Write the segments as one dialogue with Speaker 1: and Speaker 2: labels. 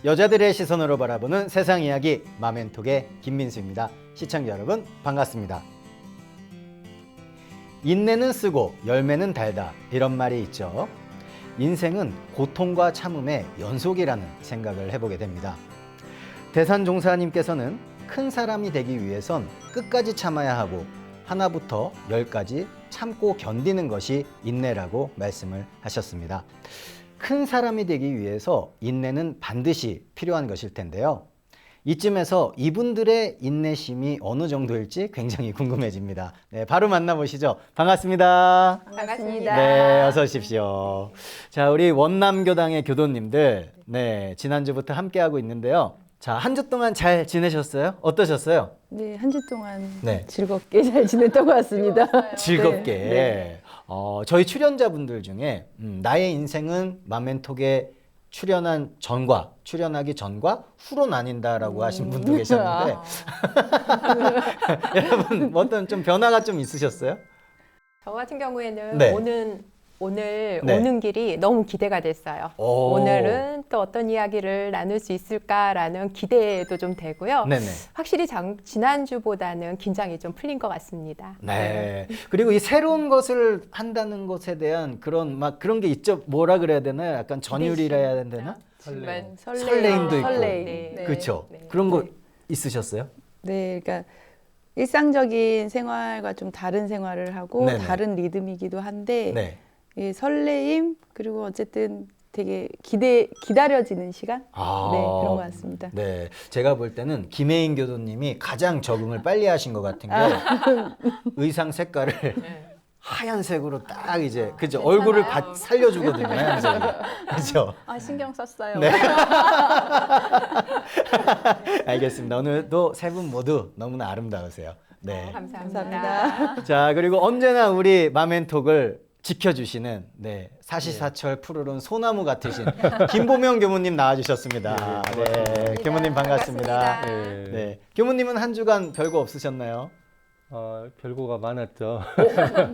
Speaker 1: 여자들의 시선으로 바라보는 세상 이야기 마멘톡의 김민수입니다. 시청자 여러분 반갑습니다. 인내는 쓰고 열매는 달다 이런 말이 있죠. 인생은 고통과 참음의 연속이라는 생각을 해보게 됩니다. 대산종사님께서는 큰 사람이 되기 위해선 끝까지 참아야 하고 하나부터 열까지 참고 견디는 것이 인내라고 말씀을 하셨습니다. 큰 사람이 되기 위해서 인내는 반드시 필요한 것일 텐데요. 이쯤에서 이분들의 인내심이 어느 정도일지 굉장히 궁금해집니다. 네, 바로 만나보시죠. 반갑습니다.
Speaker 2: 반갑습니다.
Speaker 1: 네, 어서 오십시오. 자, 우리 원남교당의 교도님들, 네, 지난주부터 함께하고 있는데요. 자, 한 주 동안 잘 지내셨어요? 어떠셨어요?
Speaker 2: 네, 한 주 동안
Speaker 1: 네.
Speaker 2: 즐겁게 잘 지냈던 것 같습니다.
Speaker 1: 즐겁게.
Speaker 2: 네.
Speaker 1: 저희 출연자분들 중에 나의 인생은 마멘톡에 출연하기 전과 후로 나뉜다라고 하신 분도 계셨는데 여러분 어떤 좀 변화가 좀 있으셨어요?
Speaker 3: 저 같은 경우에는
Speaker 1: 네.
Speaker 3: 오늘
Speaker 1: 네.
Speaker 3: 오는 길이 너무 기대가 됐어요.
Speaker 1: 오.
Speaker 3: 오늘은 또 어떤 이야기를 나눌 수 있을까라는 기대도 좀 되고요.
Speaker 1: 네네.
Speaker 3: 확실히 지난주보다는 긴장이 좀 풀린 것 같습니다.
Speaker 1: 네. 그리고 이 새로운 것을 한다는 것에 대한 그런 게 있죠. 뭐라 그래야 되나요? 약간 전율이라 해야 되나? 설레임도 있고.
Speaker 2: 설레임.
Speaker 3: 네.
Speaker 1: 그렇죠.
Speaker 3: 네.
Speaker 1: 그런 거 있으셨어요?
Speaker 2: 네, 그러니까 일상적인 생활과 좀 다른 생활을 하고
Speaker 1: 네네.
Speaker 2: 다른 리듬이기도 한데
Speaker 1: 네.
Speaker 2: 이 설레임 그리고 어쨌든 되게 기다려지는 시간?
Speaker 1: 아.
Speaker 2: 네, 그런 것 같습니다.
Speaker 1: 네, 제가 볼 때는 김혜인 교도님이 가장 적응을 빨리 하신 것 같은 게 의상 색깔을 하얀색으로 딱 이제 그죠 얼굴을 살려주거든요, 하얀색이. 그죠?
Speaker 4: 아, 신경 썼어요.
Speaker 1: 네. 알겠습니다. 오늘도 세 분 모두 너무나 아름다우세요. 네.
Speaker 3: 감사합니다.
Speaker 1: 자, 그리고 언제나 우리 마멘톡을 지켜주시는 네, 사시사철 푸르른 소나무 같으신 김보명 교무님 나와주셨습니다. 네, 교무님 반갑습니다.
Speaker 3: 반갑습니다.
Speaker 1: 네, 교무님은 한 주간 별거 없으셨나요?
Speaker 5: 별거가 많았죠.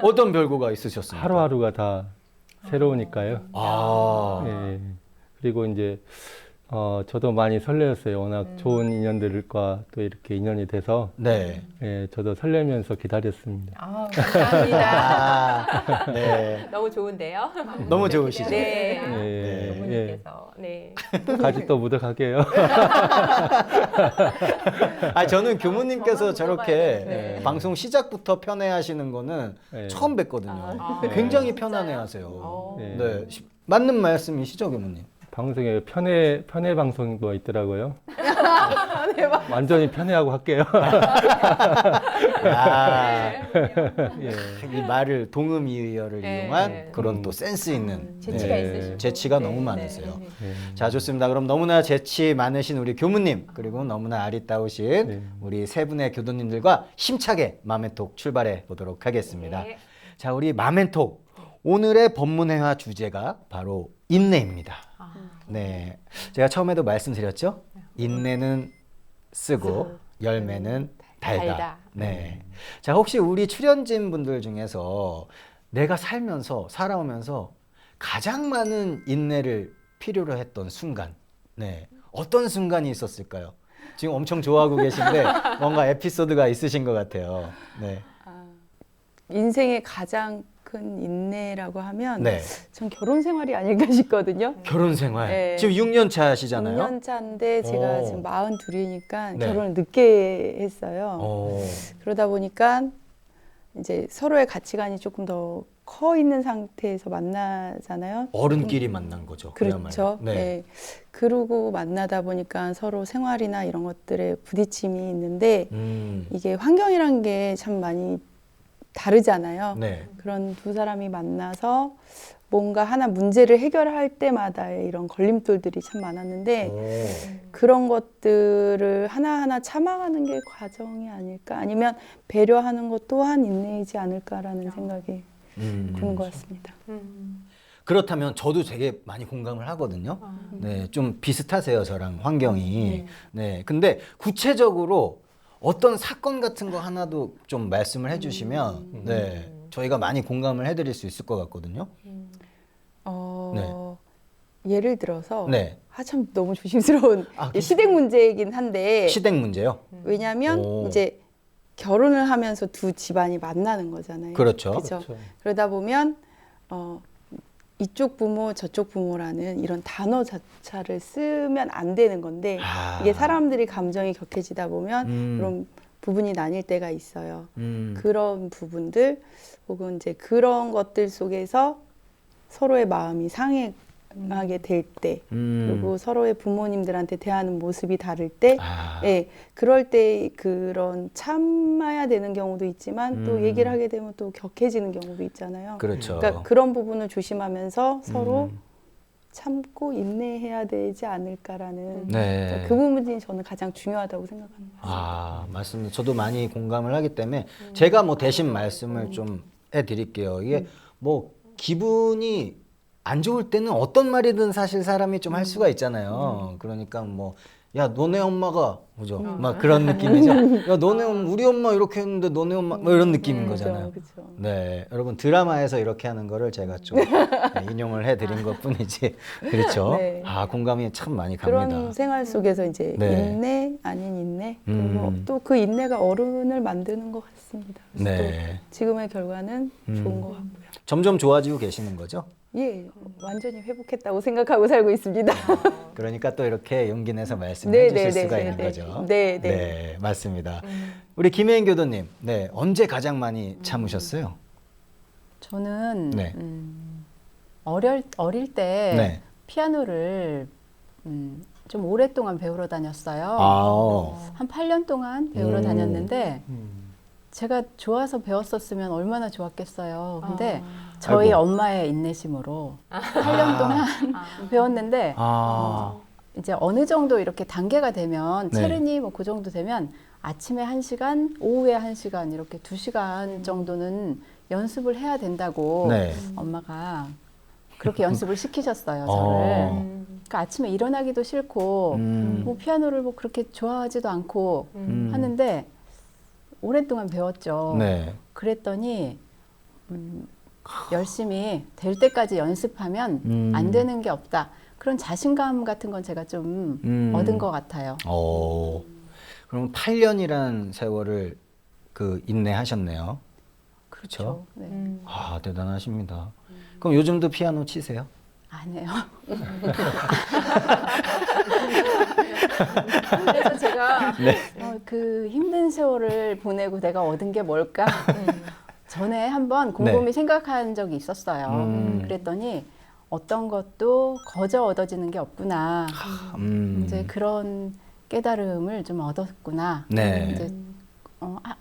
Speaker 1: 어떤 별거가 있으셨습니까?
Speaker 5: 하루하루가 다 새로우니까요.
Speaker 1: 아,
Speaker 5: 예. 그리고 이제 저도 많이 설레었어요. 워낙 좋은 인연들과 또 이렇게 인연이 돼서
Speaker 1: 네.
Speaker 5: 예, 저도 설레면서 기다렸습니다.
Speaker 3: 감사합니다.
Speaker 1: 네.
Speaker 3: 너무 좋은데요?
Speaker 1: 너무 좋으시죠?
Speaker 3: 네.
Speaker 5: 예, 예.
Speaker 3: 부모님께서 네.
Speaker 5: 가지도 묻어가게요.
Speaker 1: 아, 저는 교무님께서 저렇게
Speaker 3: 네.
Speaker 1: 방송 시작부터 편애하시는 거는
Speaker 5: 네.
Speaker 1: 처음 뵀거든요.
Speaker 3: 아,
Speaker 1: 굉장히 편안해하세요.
Speaker 5: 네.
Speaker 1: 네, 맞는 말씀이시죠, 교무님?
Speaker 5: 방송에 편애 방송도 있더라고요. 완전히 편애하고 할게요.
Speaker 1: 아,
Speaker 5: 예.
Speaker 1: 이 말을 동음이어를
Speaker 3: 네.
Speaker 1: 이용한 그런 또 센스 있는
Speaker 3: 재치가
Speaker 5: 네.
Speaker 3: 있으시고.
Speaker 1: 재치가
Speaker 3: 네.
Speaker 1: 너무
Speaker 3: 네.
Speaker 1: 많으세요.
Speaker 5: 예.
Speaker 1: 자, 좋습니다. 그럼 너무나 재치 많으신 우리 교무님 그리고 너무나 아리따우신
Speaker 5: 네.
Speaker 1: 우리 세 분의 교도님들과 힘차게 마멘톡 출발해 보도록 하겠습니다.
Speaker 3: 네.
Speaker 1: 자, 우리 마멘톡 오늘의 법문회화 주제가 바로 인내입니다. 네, 제가 처음에도 말씀드렸죠. 인내는 쓰고 열매는 달다.
Speaker 3: 달다.
Speaker 1: 네. 자, 혹시 우리 출연진 분들 중에서 내가 살아오면서 가장 많은 인내를 필요로 했던 순간, 네, 어떤 순간이 있었을까요? 지금 엄청 좋아하고 계신데 뭔가 에피소드가 있으신 것 같아요. 네.
Speaker 2: 인생의 가장 큰 인내라고 하면
Speaker 1: 네.
Speaker 2: 전 결혼 생활이 아닐까 싶거든요.
Speaker 1: 결혼 생활.
Speaker 2: 네.
Speaker 1: 지금 6년 차시잖아요.
Speaker 2: 6년 차인데 제가
Speaker 1: 오.
Speaker 2: 지금 42이니까
Speaker 1: 네.
Speaker 2: 결혼을 늦게 했어요.
Speaker 1: 오.
Speaker 2: 그러다 보니까 이제 서로의 가치관이 조금 더 커 있는 상태에서 만나잖아요.
Speaker 1: 어른끼리 만난 거죠.
Speaker 2: 그렇죠.
Speaker 1: 그야말로.
Speaker 2: 네. 그러고 만나다 보니까 서로 생활이나 이런 것들에 부딪힘이 있는데 이게 환경이란 게 참 많이 다르잖아요.
Speaker 1: 네.
Speaker 2: 그런 두 사람이 만나서 뭔가 하나 문제를 해결할 때마다의 이런 걸림돌들이 참 많았는데
Speaker 1: 오.
Speaker 2: 그런 것들을 하나하나 참아가는 게 과정이 아닐까 아니면 배려하는 것 또한 인내이지 않을까라는 생각이 드는 것 같습니다.
Speaker 1: 그렇다면 저도 되게 많이 공감을 하거든요. 네, 좀 비슷하세요, 저랑 환경이. 네, 근데 구체적으로 어떤 사건 같은 거 하나도 좀 말씀을 해주시면, 네, 저희가 많이 공감을 해드릴 수 있을 것 같거든요.
Speaker 2: 예를 들어서
Speaker 1: 네.
Speaker 2: 참 너무 조심스러운 시댁 문제이긴 한데
Speaker 1: 시댁 문제요?
Speaker 2: 왜냐하면
Speaker 1: 오.
Speaker 2: 이제 결혼을 하면서 두 집안이 만나는 거잖아요.
Speaker 1: 그렇죠.
Speaker 2: 그죠?
Speaker 5: 그렇죠.
Speaker 2: 그러다 보면 이쪽 부모 저쪽 부모라는 이런 단어 자체를 쓰면 안 되는 건데
Speaker 1: 아.
Speaker 2: 이게 사람들이 감정이 격해지다 보면
Speaker 1: 음.
Speaker 2: 그런 부분이 나뉠 때가 있어요.
Speaker 1: 음.
Speaker 2: 그런 부분들 혹은 이제 그런 것들 속에서 서로의 마음이 상하게 될 때, 그리고 서로의 부모님들한테 대하는 모습이 다를 때,
Speaker 1: 아.
Speaker 2: 예, 그럴 때 그런 참아야 되는 경우도 있지만 또 얘기를 하게 되면 또 격해지는 경우도 있잖아요.
Speaker 1: 그렇죠.
Speaker 2: 그러니까 그런 부분을 조심하면서 서로
Speaker 1: 음.
Speaker 2: 참고 인내해야 되지 않을까라는
Speaker 1: 네.
Speaker 2: 그 부분이 저는 가장 중요하다고 생각합니다.
Speaker 1: 아, 맞습니다. 저도 많이 공감을 하기 때문에 제가 뭐 대신 말씀을 좀 해드릴게요. 이게 뭐 기분이 안 좋을 때는 어떤 말이든 사실 사람이 좀 할 수가 있잖아요. 그러니까 뭐, 야, 너네 엄마가, 그죠? 막 그런 느낌이죠. 야, 너네 우리 엄마 이렇게 했는데 너네 엄마, 뭐 이런 느낌인 거잖아요.
Speaker 2: 그렇죠.
Speaker 1: 네, 여러분 드라마에서 이렇게 하는 거를 제가 좀 인용을 해드린 것 뿐이지. 그렇죠?
Speaker 2: 네.
Speaker 1: 아, 공감이 참 많이 갑니다.
Speaker 2: 그런 생활 속에서 이제
Speaker 1: 네.
Speaker 2: 인내 아닌 인내 그리고 또 그 인내가 어른을 만드는 것 같습니다. 그래서
Speaker 1: 네.
Speaker 2: 또 지금의 결과는 좋은 것 같고요.
Speaker 1: 점점 좋아지고 계시는 거죠?
Speaker 2: 예, 완전히 회복했다고 생각하고 살고 있습니다.
Speaker 1: 그러니까 또 이렇게 용기 내서 말씀해 주실
Speaker 2: 네,
Speaker 1: 수가
Speaker 2: 네,
Speaker 1: 있는
Speaker 2: 네,
Speaker 1: 거죠.
Speaker 2: 네, 네.
Speaker 1: 맞습니다. 우리 김혜인 교도님, 네, 언제 가장 많이 참으셨어요?
Speaker 4: 저는
Speaker 1: 네.
Speaker 4: 어릴 때
Speaker 1: 네.
Speaker 4: 피아노를 좀 오랫동안 배우러 다녔어요.
Speaker 1: 아,
Speaker 4: 한 8년 동안 배우러 다녔는데
Speaker 5: 음.
Speaker 4: 제가 좋아서 배웠었으면 얼마나 좋았겠어요. 근데 저희
Speaker 1: 아이고.
Speaker 4: 엄마의 인내심으로 8년 동안 배웠는데 이제 어느 정도 이렇게 단계가 되면
Speaker 1: 네.
Speaker 4: 체르니 뭐 그 정도 되면 아침에 1시간, 오후에 1시간 이렇게 2시간 정도는 연습을 해야 된다고
Speaker 1: 네.
Speaker 4: 엄마가 그렇게 연습을 시키셨어요, 저를.
Speaker 1: 어.
Speaker 4: 그러니까 아침에 일어나기도 싫고 뭐 피아노를 뭐 그렇게 좋아하지도 않고 하는데 오랫동안 배웠죠.
Speaker 1: 네.
Speaker 4: 그랬더니 열심히 될 때까지 연습하면 안 되는 게 없다. 그런 자신감 같은 건 제가 좀 얻은 것 같아요.
Speaker 1: 그럼 8년이라는 세월을 그 인내하셨네요. 그렇죠?
Speaker 4: 네.
Speaker 1: 아, 대단하십니다. 그럼 요즘도 피아노 치세요?
Speaker 4: 안 해요. 그래서 제가 그 힘든 세월을 보내고 내가 얻은 게 뭘까? 전에 한번 곰곰이 생각한 적이 있었어요. 그랬더니 어떤 것도 거저 얻어지는 게 없구나. 이제 그런 깨달음을 좀 얻었구나.
Speaker 1: 네.
Speaker 4: 이제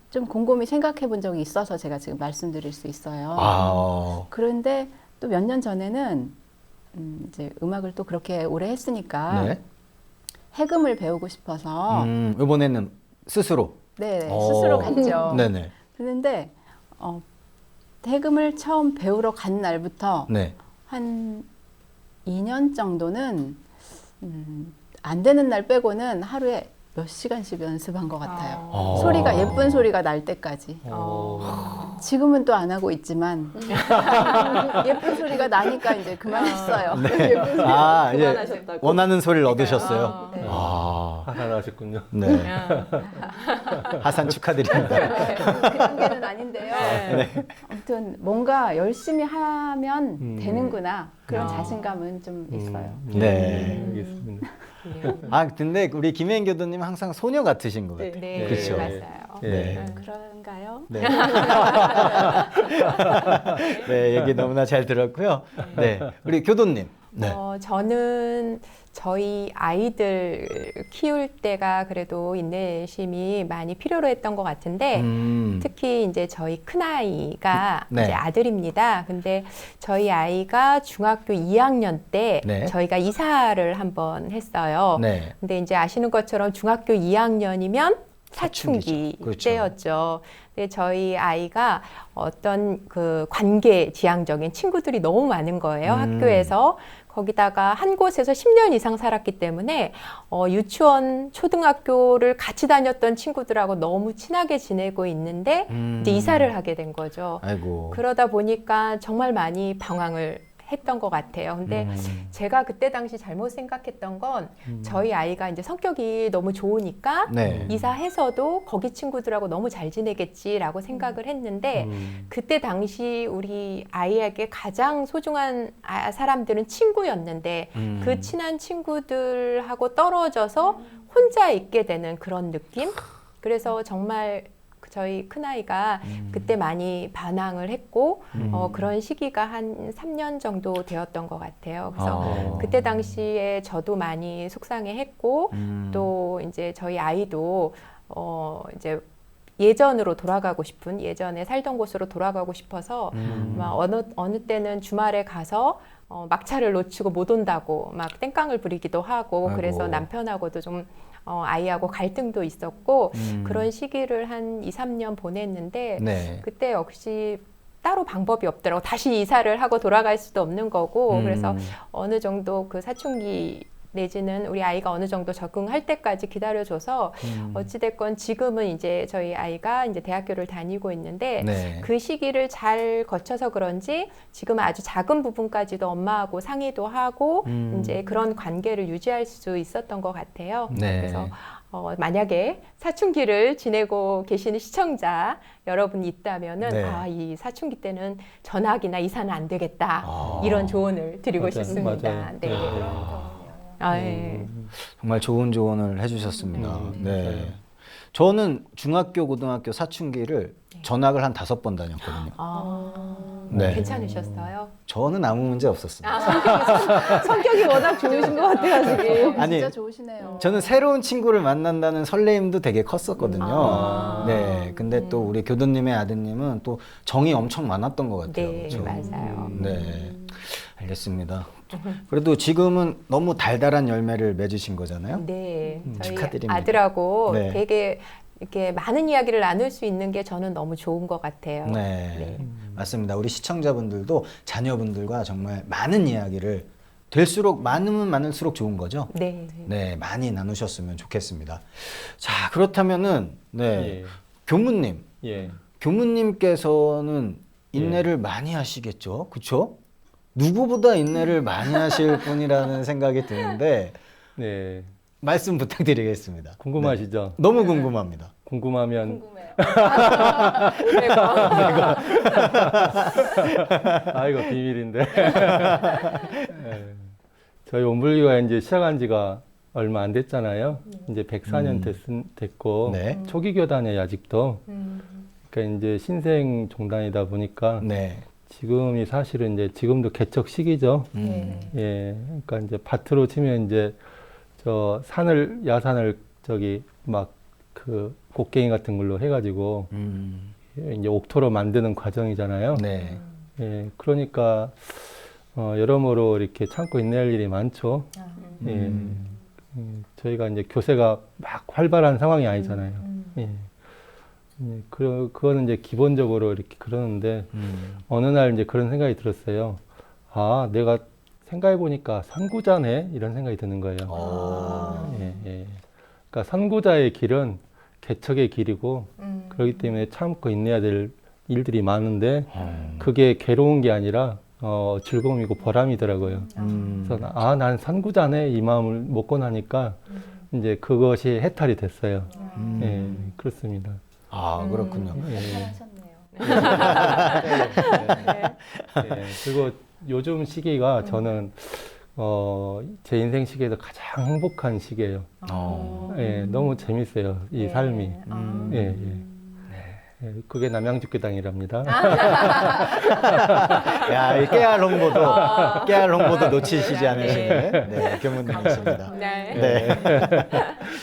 Speaker 4: 좀 곰곰이 생각해 본 적이 있어서 제가 지금 말씀드릴 수 있어요. 그런데 또 몇 년 전에는 이제 음악을 또 그렇게 오래 했으니까
Speaker 1: 네.
Speaker 4: 해금을 배우고 싶어서
Speaker 1: 이번에는 스스로.
Speaker 4: 네, 스스로 갔죠.
Speaker 1: 네네.
Speaker 4: 그런데 해금을 처음 배우러 간 날부터
Speaker 1: 네.
Speaker 4: 한 2년 정도는 안 되는 날 빼고는 하루에 몇 시간씩 연습한 것 같아요. 소리가 예쁜 소리가 날 때까지. 지금은 또 안 하고 있지만 예쁜 소리가 나니까 이제 그만했어요. 예쁜 소리
Speaker 1: 이제
Speaker 4: 그만하셨다고.
Speaker 1: 원하는 소리를 얻으셨어요.
Speaker 4: 네.
Speaker 5: 하산하셨군요.
Speaker 1: 네. 하산 축하드립니다.
Speaker 4: 그 단계는 아닌데요. 아무튼 뭔가 열심히 하면 되는구나. 그런 자신감은 좀 있어요.
Speaker 1: 네.
Speaker 5: 알겠습니다.
Speaker 1: 근데 우리 김혜인 교도님 항상 소녀 같으신 것 같아요.
Speaker 3: 네,
Speaker 1: 그렇죠.
Speaker 3: 맞아요.
Speaker 1: 네.
Speaker 4: 그런가요?
Speaker 1: 네. 네, 얘기 너무나 잘 들었고요. 네. 우리 교도님. 네.
Speaker 3: 저는 저희 아이들 키울 때가 그래도 인내심이 많이 필요로 했던 것 같은데 특히 이제 저희 큰아이가
Speaker 1: 네.
Speaker 3: 이제 아들입니다. 근데 저희 아이가 중학교 2학년 때
Speaker 1: 네.
Speaker 3: 저희가 이사를 한번 했어요.
Speaker 1: 네.
Speaker 3: 근데 이제 아시는 것처럼 중학교 2학년이면 사춘기
Speaker 1: 사춘기죠. 그렇죠.
Speaker 3: 때였죠. 근데 저희 아이가 어떤 그 관계 지향적인 친구들이 너무 많은 거예요. 학교에서. 거기다가 한 곳에서 10년 이상 살았기 때문에 유치원, 초등학교를 같이 다녔던 친구들하고 너무 친하게 지내고 있는데 이제 이사를 하게 된 거죠.
Speaker 1: 아이고.
Speaker 3: 그러다 보니까 정말 많이 방황을 했던 것 같아요. 근데 제가 그때 당시 잘못 생각했던 건 저희 아이가 이제 성격이 너무 좋으니까
Speaker 1: 네.
Speaker 3: 이사해서도 거기 친구들하고 너무 잘 지내겠지라고 생각을 했는데 그때 당시 우리 아이에게 가장 소중한 사람들은 친구였는데 그 친한 친구들하고 떨어져서 혼자 있게 되는 그런 느낌? 그래서 정말 저희 큰아이가 그때 많이 반항을 했고 그런 시기가 한 3년 정도 되었던 것 같아요. 그래서 그때 당시에 저도 많이 속상해했고 또 이제 저희 아이도 이제 예전으로 돌아가고 싶은 예전에 살던 곳으로 돌아가고 싶어서 막 어느 때는 주말에 가서 막차를 놓치고 못 온다고 막 땡깡을 부리기도 하고
Speaker 1: 아이고.
Speaker 3: 그래서 남편하고도 좀 아이하고 갈등도 있었고 그런 시기를 한 2, 3년 보냈는데
Speaker 1: 네.
Speaker 3: 그때 역시 따로 방법이 없더라고. 다시 이사를 하고 돌아갈 수도 없는 거고 그래서 어느 정도 그 사춘기 내지는 우리 아이가 어느 정도 적응할 때까지 기다려줘서 어찌됐건 지금은 이제 저희 아이가 이제 대학교를 다니고 있는데
Speaker 1: 네.
Speaker 3: 그 시기를 잘 거쳐서 그런지 지금은 아주 작은 부분까지도 엄마하고 상의도 하고 이제 그런 관계를 유지할 수 있었던 것 같아요.
Speaker 1: 네.
Speaker 3: 그래서 만약에 사춘기를 지내고 계시는 시청자 여러분이 있다면은
Speaker 1: 네.
Speaker 3: 이 사춘기 때는 전학이나 이사는 안 되겠다
Speaker 1: 아.
Speaker 3: 이런 조언을 드리고
Speaker 5: 맞아요.
Speaker 3: 싶습니다.
Speaker 5: 맞아요.
Speaker 3: 네. 예.
Speaker 1: 정말 좋은 조언을 해주셨습니다. 네.
Speaker 5: 맞아요.
Speaker 1: 저는 중학교, 고등학교 사춘기를 전학을 한 5번 다녔거든요. 네.
Speaker 3: 괜찮으셨어요?
Speaker 1: 저는 아무 문제 없었습니다.
Speaker 2: 성격이 워낙 좋으신 것 같아가지고.
Speaker 1: 아니,
Speaker 4: 진짜 좋으시네요.
Speaker 1: 저는 새로운 친구를 만난다는 설레임도 되게 컸었거든요. 네. 근데 또 우리 교도님의 아드님은 또 정이 엄청 많았던 것 같아요.
Speaker 3: 네,
Speaker 1: 그렇죠?
Speaker 3: 맞아요.
Speaker 1: 네. 알겠습니다. 그래도 지금은 너무 달달한 열매를 맺으신 거잖아요.
Speaker 3: 네, 저희
Speaker 1: 축하드립니다.
Speaker 3: 아들하고
Speaker 1: 네.
Speaker 3: 되게 이렇게 많은 이야기를 나눌 수 있는 게 저는 너무 좋은 것 같아요.
Speaker 1: 네. 맞습니다. 우리 시청자분들도 자녀분들과 정말 많은 이야기를 될수록 많으면 많을수록 좋은 거죠.
Speaker 3: 네.
Speaker 1: 네, 많이 나누셨으면 좋겠습니다. 자, 그렇다면은 네.
Speaker 5: 예.
Speaker 1: 교무님.
Speaker 5: 예.
Speaker 1: 교무님께서는 인내를 많이 하시겠죠? 그렇죠? 누구보다 인내를 많이 하실 분이라는 생각이 드는데
Speaker 5: 네.
Speaker 1: 말씀 부탁드리겠습니다.
Speaker 5: 궁금하시죠?
Speaker 1: 네. 너무 궁금합니다.
Speaker 5: 궁금하면 이거 비밀인데. 네. 저희 온불기가 이제 시작한 지가 얼마 안 됐잖아요. 이제 104년 됐고
Speaker 1: 네.
Speaker 5: 초기 교단이에요 아직도. 그러니까 이제 신생 종단이다 보니까
Speaker 1: 네.
Speaker 5: 지금이 사실은 이제 지금도 개척 시기죠. 예, 그러니까 이제 밭으로 치면 이제 저 야산을 저기 막 그 곡괭이 같은 걸로 해가지고 이제 옥토로 만드는 과정이잖아요.
Speaker 1: 네.
Speaker 5: 예, 그러니까 여러모로 이렇게 참고 인내할 일이 많죠. 예, 저희가 이제 교세가 막 활발한 상황이 아니잖아요. 예. 그거는 이제 기본적으로 이렇게 그러는데 어느 날 이제 그런 생각이 들었어요. 아, 내가 생각해보니까 선구자네? 이런 생각이 드는 거예요. 예, 예. 그러니까 선구자의 길은 개척의 길이고 그렇기 때문에 참고 인내해야 될 일들이 많은데 그게 괴로운 게 아니라 즐거움이고 보람이더라고요. 그래서 난 선구자네 이 마음을 먹고 나니까 이제 그것이 해탈이 됐어요. 예, 그렇습니다.
Speaker 1: 아, 그렇군요.
Speaker 5: 예, 그리고 요즘 시기가 저는 제 인생 시기에서 가장 행복한 시기예요. 예, 너무 재밌어요, 이 삶이. 예, 예. 예, 그게 남양주교당이랍니다.
Speaker 1: 야, 이 깨알 홍보도 놓치시지 않으시는 네, 교무님이십니다.
Speaker 3: 네.
Speaker 1: 네.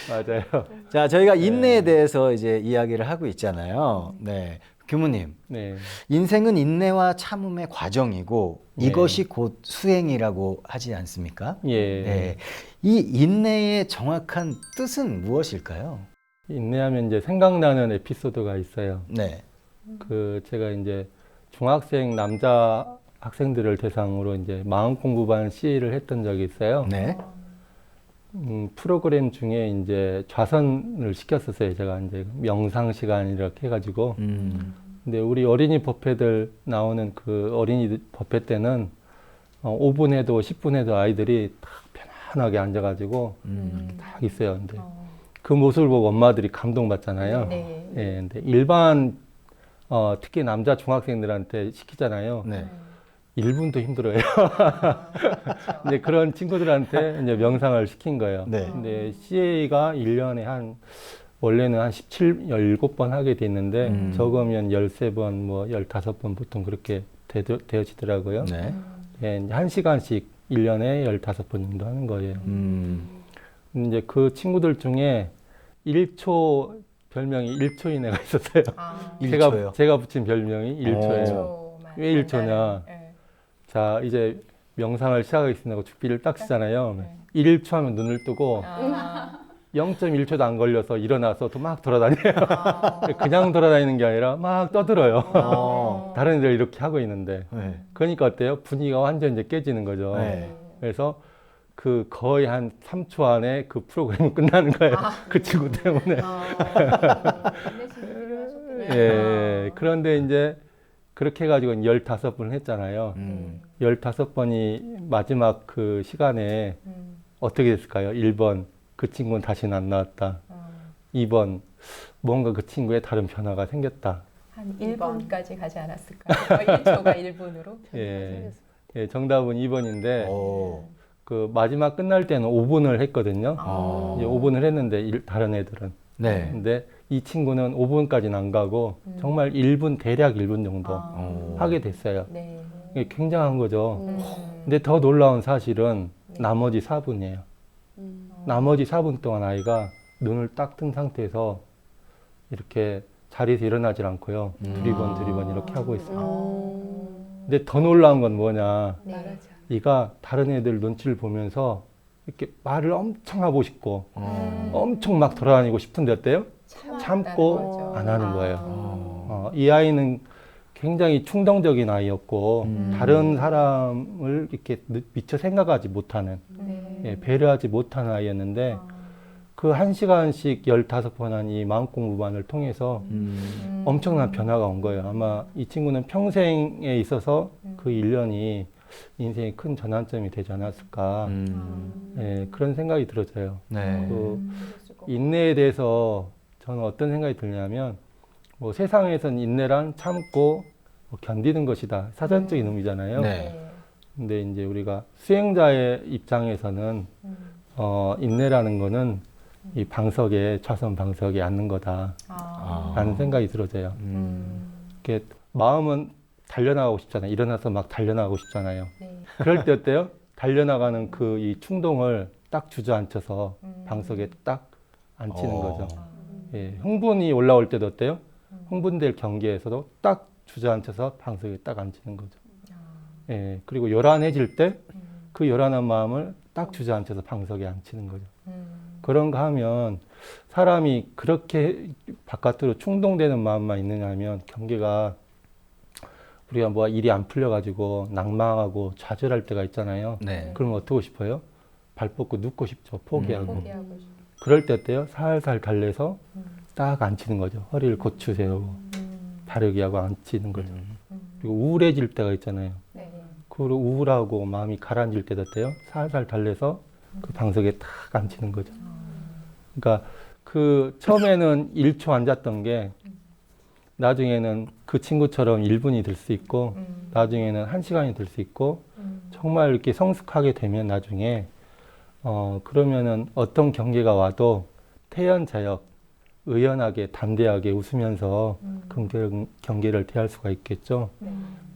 Speaker 5: 맞아요.
Speaker 1: 자, 저희가 인내에 대해서 이제 이야기를 하고 있잖아요. 네. 교무님,
Speaker 5: 네.
Speaker 1: 인생은 인내와 참음의 과정이고
Speaker 5: 네.
Speaker 1: 이것이 곧 수행이라고 하지 않습니까?
Speaker 5: 예.
Speaker 1: 네. 이 인내의 정확한 뜻은 무엇일까요?
Speaker 5: 인내하면 이제 생각나는 에피소드가 있어요.
Speaker 1: 네.
Speaker 5: 제가 이제 중학생 남자 학생들을 대상으로 이제 마음 공부반 CA를 했던 적이 있어요.
Speaker 1: 네.
Speaker 5: 프로그램 중에 이제 좌선을 시켰었어요. 제가 이제 명상 시간 이렇게 해가지고. 근데 우리 어린이 법회들 나오는 그 어린이 법회 때는 5분 해도 10분 해도 아이들이 딱 편안하게 앉아가지고 딱 있어요. 근데 그 모습을 보고 엄마들이 감동받잖아요.
Speaker 3: 네.
Speaker 5: 예, 근데 일반 특히 남자 중학생들한테 시키잖아요.
Speaker 1: 네.
Speaker 5: 1분도 힘들어요. 근데 그런 친구들한테 이제 명상을 시킨 거예요.
Speaker 1: 네.
Speaker 5: 근데 CA가 1년에 원래는 한 17번 하게 돼 있는데 적으면 13번, 뭐 15번 보통 그렇게 되어지더라고요.
Speaker 1: 네.
Speaker 5: 예, 이제 1시간씩 1년에 15번 정도 하는 거예요. 이제 그 친구들 중에 1초 별명이 1초인 애가 있었어요.
Speaker 1: 일초요?
Speaker 5: 제가 붙인 별명이 1초예요. 왜 1초냐? 자, 이제 명상을 시작하겠습니다. 죽비를 딱 쓰잖아요. 1초 하면 눈을 뜨고 0.1초도 안 걸려서 일어나서 또 막 돌아다녀요. 그냥 돌아다니는 게 아니라 막 떠들어요. 다른 애들 이렇게 하고 있는데.
Speaker 1: 네.
Speaker 5: 그러니까 어때요? 분위기가 완전 이제 깨지는 거죠.
Speaker 1: 네.
Speaker 5: 그래서 그 거의 한 3초 안에 그 프로그램이 끝나는 거예요. 그 친구 때문에. 예. 그런데 이제 그렇게 해가지고 15번 했잖아요. 15번이 마지막 그 시간에 어떻게 됐을까요? 1번, 그 친구는 다시는 안 나왔다. 2번, 뭔가 그 친구에 다른 변화가 생겼다.
Speaker 3: 한 1분까지 가지 않았을까요? 1초가 1분으로?
Speaker 5: 예. 예, 정답은 2번인데,
Speaker 1: 오.
Speaker 5: 그 마지막 끝날 때는 5분을 했거든요. 이제 5분을 했는데, 다른 애들은.
Speaker 1: 네.
Speaker 5: 근데 이 친구는 5분까지는 안 가고, 정말 1분, 대략 1분 정도 하게 됐어요.
Speaker 3: 네.
Speaker 5: 이게 굉장한 거죠. 근데 더 놀라운 사실은 나머지 4분이에요. 나머지 4분 동안 아이가 눈을 딱 뜬 상태에서 이렇게 자리에서 일어나질 않고요. 두리번 이렇게 하고 있어요. 근데 더 놀라운 건 뭐냐. 얘가 다른 애들 눈치를 보면서 이렇게 말을 엄청 하고 싶고 엄청 막 돌아다니고 싶은데 어때요? 참고 안 하는 거예요. 이 아이는 굉장히 충동적인 아이였고 다른 사람을 이렇게 미처 생각하지 못하는 예, 배려하지 못하는 아이였는데 그 1시간씩 15번 한 이 마음 공부반을 통해서 엄청난 변화가 온 거예요. 아마 이 친구는 평생에 있어서 그 1년이 인생의 큰 전환점이 되지 않았을까 예, 그런 생각이 들어져요.
Speaker 1: 네.
Speaker 5: 그 인내에 대해서 저는 어떤 생각이 드냐면 뭐 세상에선 인내란 참고 뭐 견디는 것이다. 사전적인 의미잖아요.
Speaker 1: 네.
Speaker 5: 근데 이제 우리가 수행자의 입장에서는 인내라는 거는 이 방석에 좌선 방석에 앉는 거다라는 생각이 들어져요. 이렇게 마음은 달려나가고 싶잖아요. 일어나서 막 달려나가고 싶잖아요. 그럴 때 어때요? 달려나가는 그 이 충동을 딱 주저앉혀서 방석에 딱 앉히는 거죠. 예, 흥분이 올라올 때도 어때요? 흥분될 경계에서도 딱 주저앉혀서 방석에 딱 앉히는 거죠. 예, 그리고 요란해질 때 그 요란한 마음을 딱 주저앉혀서 방석에 앉히는 거죠. 그런 거 하면 사람이 그렇게 바깥으로 충동되는 마음만 있느냐 하면 경계가 우리가 뭐 일이 안 풀려가지고 낭망하고 좌절할 때가 있잖아요.
Speaker 1: 네.
Speaker 5: 그러면 어떻게 싶어요? 발 뻗고 눕고 싶죠. 포기하고. 그럴 때 어때요? 살살 달래서 딱 앉히는 거죠. 허리를 고추 세우고 바르게 하고 앉히는 거죠. 그리고 우울해질 때가 있잖아요. 그리고 우울하고 마음이 가라앉을 때도 어때요? 살살 달래서 그 방석에 딱 앉히는 거죠. 그러니까 그 처음에는 1초 앉았던 게 나중에는 그 친구처럼 1분이 될 수 있고 나중에는 1시간이 될 수 있고 정말 이렇게 성숙하게 되면 나중에 그러면은 어떤 경계가 와도 태연자역 의연하게 담대하게 웃으면서 경계를 대할 수가 있겠죠.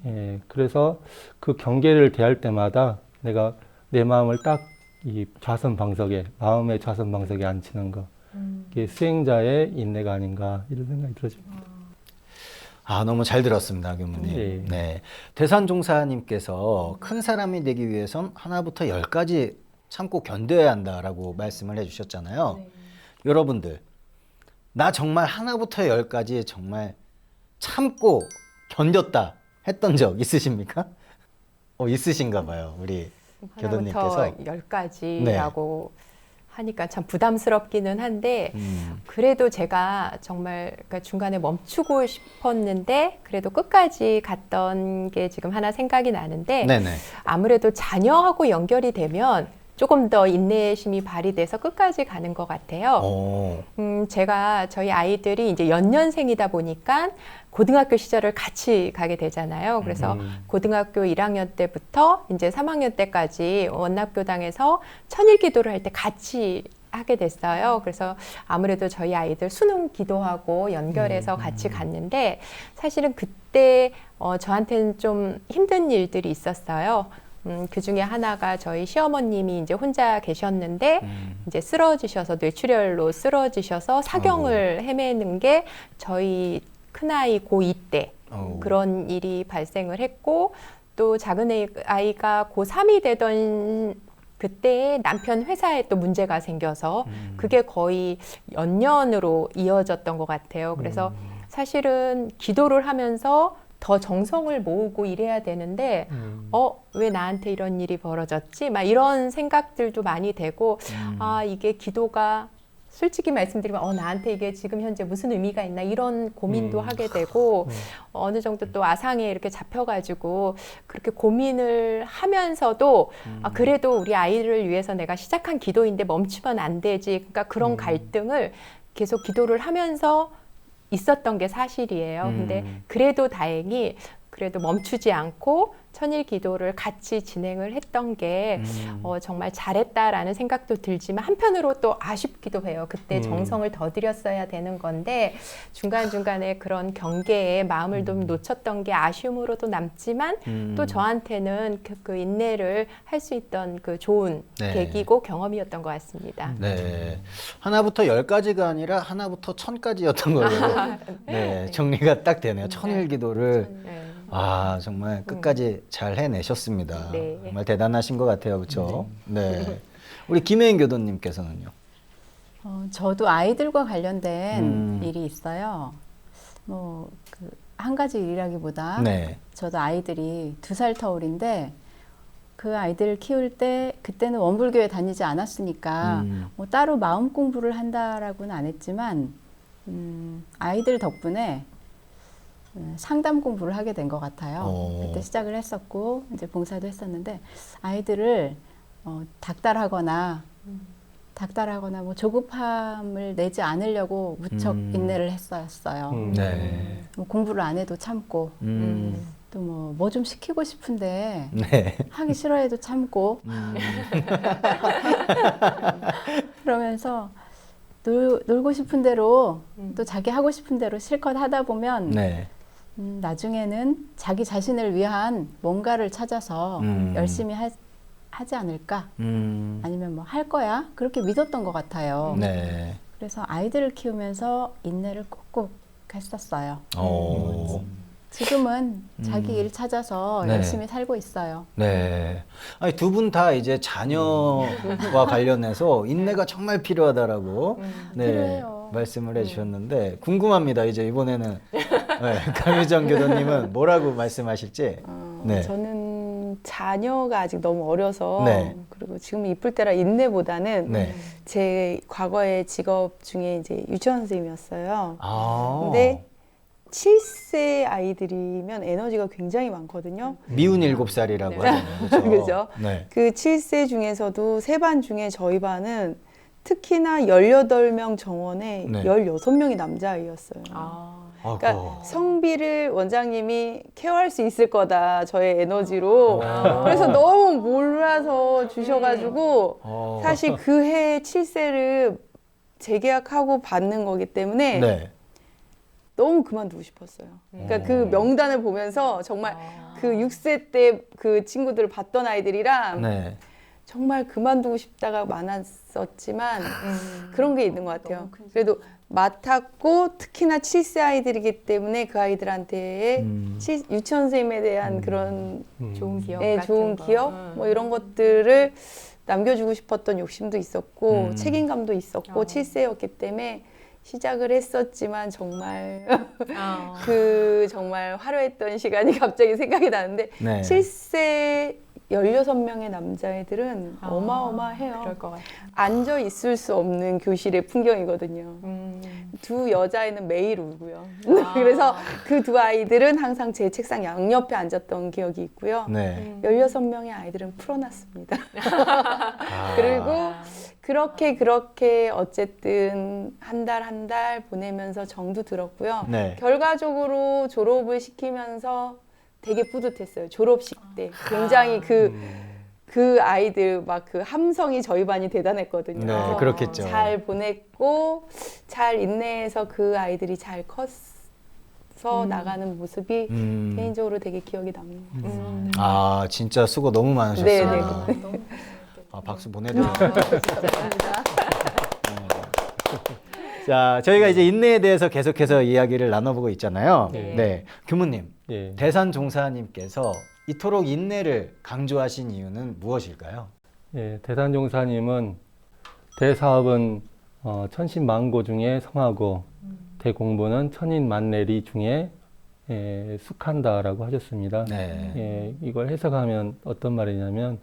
Speaker 5: 예, 그래서 그 경계를 대할 때마다 내가 내 마음을 딱 이 좌선 방석에 마음의 좌선 방석에 앉히는 거 이게 수행자의 인내가 아닌가 이런 생각이 들어집니다.
Speaker 1: 아, 너무 잘 들었습니다, 교무님.
Speaker 5: 네.
Speaker 1: 네. 대산종사님께서 큰 사람이 되기 위해선 하나부터 10까지 참고 견뎌야 한다라고 말씀을 해주셨잖아요. 여러분들, 나 정말 하나부터 10까지 정말 참고 견뎠다 했던 적 있으십니까? 있으신가 봐요, 우리 교도님께서.
Speaker 3: 하나부터 10까지라고 하니까 참 부담스럽기는 한데 그래도 제가 정말 그러니까 중간에 멈추고 싶었는데 그래도 끝까지 갔던 게 지금 하나 생각이 나는데
Speaker 1: 네네.
Speaker 3: 아무래도 자녀하고 연결이 되면 조금 더 인내심이 발휘돼서 끝까지 가는 것 같아요. 제가 저희 아이들이 이제 연년생이다 보니까 고등학교 시절을 같이 가게 되잖아요. 그래서 고등학교 1학년 때부터 이제 3학년 때까지 원납교당에서 천일 기도를 할 때 같이 하게 됐어요. 그래서 아무래도 저희 아이들 수능 기도하고 연결해서 같이 갔는데 사실은 그때 저한테는 좀 힘든 일들이 있었어요. 그 중에 하나가 저희 시어머님이 이제 혼자 계셨는데 이제 쓰러지셔서 뇌출혈로 쓰러지셔서 사경을 헤매는 게 저희 큰아이 고2 때 그런 일이 발생을 했고 또 작은 아이가 고3이 되던 그때 남편 회사에 또 문제가 생겨서 그게 거의 연년으로 이어졌던 것 같아요. 그래서 사실은 기도를 하면서 더 정성을 모으고 이래야 되는데 왜 나한테 이런 일이 벌어졌지? 막 이런 생각들도 많이 되고 아 이게 기도가 솔직히 말씀드리면 나한테 이게 지금 현재 무슨 의미가 있나 이런 고민도 하게 되고 어느 정도 또 아상에 이렇게 잡혀가지고 그렇게 고민을 하면서도 그래도 우리 아이를 위해서 내가 시작한 기도인데 멈추면 안 되지. 그러니까 그런 갈등을 계속 기도를 하면서 있었던 게 사실이에요. 근데 그래도 다행히 그래도 멈추지 않고 천일 기도를 같이 진행을 했던 게 정말 잘했다라는 생각도 들지만 한편으로 또 아쉽기도 해요. 그때 정성을 더 들였어야 되는 건데 중간중간에 그런 경계에 마음을 좀 놓쳤던 게 아쉬움으로도 남지만 또 저한테는 그 인내를 할 수 있던 그 좋은
Speaker 1: 네.
Speaker 3: 계기고 경험이었던 것 같습니다.
Speaker 1: 네. 하나부터 10가지가 아니라 하나부터 1000까지였던 걸로 네, 정리가 딱 되네요. 천일 기도를
Speaker 3: 네.
Speaker 1: 정말 끝까지 잘 해내셨습니다.
Speaker 3: 네.
Speaker 1: 정말 대단하신 것 같아요. 그렇죠? 네. 우리 김혜인 교도님께서는요?
Speaker 4: 저도 아이들과 관련된 일이 있어요. 뭐 한 가지 일이라기보다
Speaker 1: 네.
Speaker 4: 저도 아이들이 2살 터울인데 그 아이들을 키울 때 그때는 원불교에 다니지 않았으니까 뭐 따로 마음 공부를 한다라고는 안 했지만 아이들 덕분에 상담 공부를 하게 된 것 같아요. 그때 시작을 했었고 이제 봉사도 했었는데 아이들을 닥달하거나 뭐 조급함을 내지 않으려고 무척 인내를 했었어요.
Speaker 1: 네.
Speaker 4: 뭐 공부를 안 해도 참고 또 뭐 좀 시키고 싶은데
Speaker 1: 네.
Speaker 4: 하기 싫어해도 참고 그러면서 놀고 싶은 대로 또 자기 하고 싶은 대로 실컷 하다 보면
Speaker 1: 네.
Speaker 4: 나중에는 자기 자신을 위한 뭔가를 찾아서 열심히 하지 않을까? 아니면 뭐 할 거야? 그렇게 믿었던 것 같아요.
Speaker 1: 네.
Speaker 4: 그래서 아이들을 키우면서 인내를 꾹꾹 했었어요. 지금은 자기 일 찾아서
Speaker 1: 네.
Speaker 4: 열심히 살고 있어요.
Speaker 1: 네. 아니, 두 분 다 이제 자녀와 관련해서 인내가 정말 필요하다라고
Speaker 4: 필요해요.
Speaker 1: 말씀을 해주셨는데 궁금합니다. 이제 이번에는 강유정 교도님은 뭐라고 말씀하실지. 네.
Speaker 2: 저는 자녀가 아직 너무 어려서
Speaker 1: 네.
Speaker 2: 그리고 지금 이쁠 때라 인내보다는
Speaker 1: 네.
Speaker 2: 제 과거의 직업 중에 이제 유치원 선생님이었어요. 근데 7세 아이들이면 에너지가 굉장히 많거든요.
Speaker 1: 미운 7살이라고 하잖아요. 그렇죠?
Speaker 2: 그죠?
Speaker 1: 네.
Speaker 2: 그 7세 중에서도 세 반 중에 저희 반은 특히나 18명 정원에
Speaker 1: 네.
Speaker 2: 16명이 남자아이였어요. 그러니까 성비를 원장님이 케어할 수 있을 거다, 저의 에너지로. 그래서 너무 몰라서 주셔가지고 사실 그 해 7세를 재계약하고 받는 거기 때문에
Speaker 1: 네.
Speaker 2: 너무 그만두고 싶었어요. 그러니까 그 명단을 보면서 정말 그 6세 때 그 친구들을 봤던 아이들이랑
Speaker 1: 네.
Speaker 2: 정말 그만두고 싶다가 많았었지만 그런 게 있는 것 같아요. 그래도 맡았고 특히나 7세 아이들이기 때문에 그 아이들한테 유치원 선생님에 대한 그런
Speaker 3: 좋은 기억
Speaker 2: 네,
Speaker 3: 같은
Speaker 2: 좋은
Speaker 3: 거.
Speaker 2: 기억 뭐 이런 것들을 남겨주고 싶었던 욕심도 있었고 책임감도 있었고 7세였기 때문에 시작을 했었지만 정말 그 정말 화려했던 시간이 갑자기 생각이 나는데
Speaker 1: 네.
Speaker 2: 7세 16명의 남자애들은 어마어마해요.
Speaker 3: 그럴 것 같아요.
Speaker 2: 앉아 있을 수 없는 교실의 풍경이거든요. 두 여자애는 매일 울고요. 그래서 그 두 아이들은 항상 제 책상 양옆에 앉았던 기억이 있고요.
Speaker 1: 네.
Speaker 2: 16명의 아이들은 풀어놨습니다.
Speaker 1: 아.
Speaker 2: 그리고 그렇게 어쨌든 한 달 보내면서 정도 들었고요.
Speaker 1: 네.
Speaker 2: 결과적으로 졸업을 시키면서 되게 뿌듯했어요. 졸업식 때 굉장히 그 아이들 막 그 함성이 저희 반이 대단했거든요.
Speaker 1: 네,
Speaker 2: 그래서
Speaker 1: 그렇겠죠.
Speaker 2: 잘 보냈고 잘 인내해서 그 아이들이 잘 커서 나가는 모습이 개인적으로 되게 기억에 남는 것 같아요.
Speaker 1: 아, 진짜 수고 너무 많으셨어요.
Speaker 2: 네.
Speaker 1: 아, 박수 보내드려요.
Speaker 2: 감사합니다.
Speaker 1: 자, 저희가 이제 인내에 대해서 계속해서 이야기를 나눠보고 있잖아요.
Speaker 5: 네.
Speaker 1: 네. 교무님,
Speaker 5: 예.
Speaker 1: 대산 종사님께서 이토록 인내를 강조하신 이유는 무엇일까요?
Speaker 5: 예, 대산종사님은 대사업은 천신만고 중에 성하고 대공부는 천인만내리 중에 숙한다라고 하셨습니다.
Speaker 1: 네.
Speaker 5: 예, 이걸 해석하면 어떤 말이냐면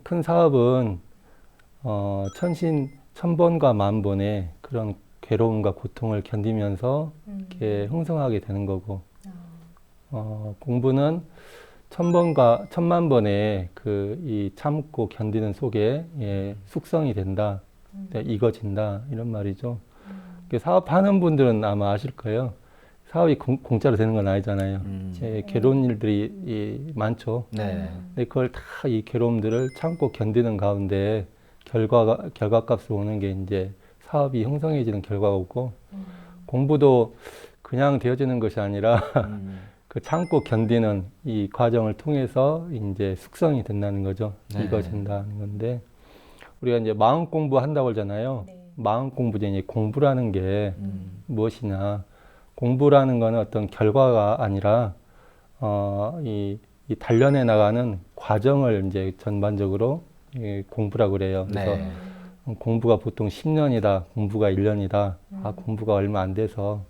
Speaker 5: 큰 사업은 천번과 만번의 그런 괴로움과 고통을 견디면서 이렇게 흥성하게 되는 거고 공부는 천만번의 이 참고 견디는 속에 숙성이 된다, 익어진다 이런 말이죠. 사업하는 분들은 아마 아실 거예요. 사업이 공짜로 되는 건 아니잖아요. 괴로운 일들이 많죠.
Speaker 1: 네.
Speaker 5: 근데 그걸 다 이 괴로움들을 참고 견디는 가운데 결과값으로 오는 게 이제 사업이 형성해지는 결과고 공부도 그냥 되어지는 것이 아니라 그 참고 견디는 이 과정을 통해서 이제 숙성이 된다는 거죠.
Speaker 1: 네.
Speaker 5: 익어진다는 건데 우리가 이제 마음 공부한다고 하잖아요. 마음 공부제 이제 공부라는 게 무엇이냐? 공부라는 거는 어떤 결과가 아니라 이 단련해 나가는 과정을 이제 전반적으로 공부라고 그래요. 그래서
Speaker 1: 네.
Speaker 5: 공부가 보통 10년이다, 공부가 1년이다, 공부가 얼마 안 돼서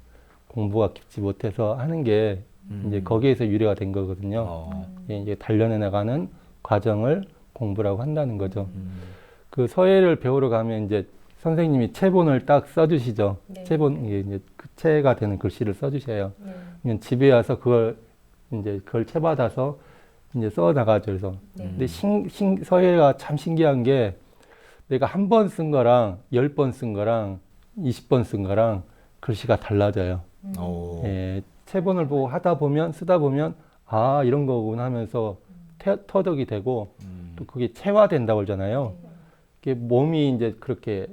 Speaker 5: 공부가 깊지 못해서 하는 게 이제 거기에서 유래가 된 거거든요. 이제 단련해 나가는 과정을 공부라고 한다는 거죠. 그 서예를 배우러 가면 이제 선생님이 체본을 딱 써주시죠. 체본, 이제 그 체가 되는 글씨를 써주셔요. 그러면 집에 와서 그걸 채받아서 이제 써 나가죠. 그래서. 근데 서예가 참 신기한 게 내가 한 번 쓴 거랑 10번 쓴 거랑 20번 쓴 거랑 글씨가 달라져요. 예, 체본을 보고 쓰다 보면 아, 이런 거구나 하면서 터득이 되고 또 그게 체화된다고 그러잖아요. 이게 몸이 이제 그렇게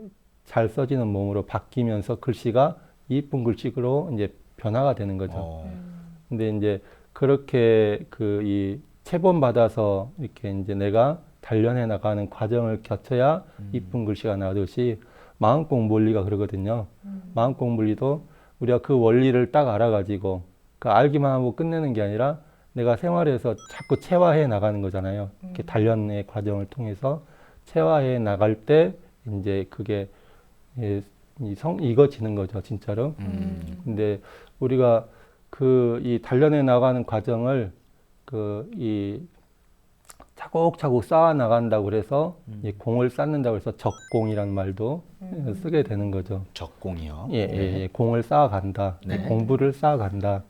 Speaker 5: 잘 써지는 몸으로 바뀌면서 글씨가 이쁜 글씨로 이제 변화가 되는 거죠. 근데 이제 그렇게 이 체본 받아서 이렇게 이제 내가 단련해 나가는 과정을 거쳐야 이쁜 글씨가 나오듯이 마음공 원리가 그러거든요. 마음공 원리도 우리가 그 원리를 딱 알아가지고 그 알기만 하고 끝내는 게 아니라 내가 생활에서 자꾸 체화해 나가는 거잖아요. 이렇게 단련의 과정을 통해서 체화해 나갈 때 이제 그게 익어지는 거죠, 진짜로. 근데 우리가 이 단련해 나가는 과정을 이 차곡차곡 쌓아 나간다고 그래서 공을 쌓는다고 해서 적공이라는 말도 쓰게 되는 거죠.
Speaker 1: 적공이요.
Speaker 5: 예, 공을 쌓아간다.
Speaker 1: 네.
Speaker 5: 공부를 쌓아간다.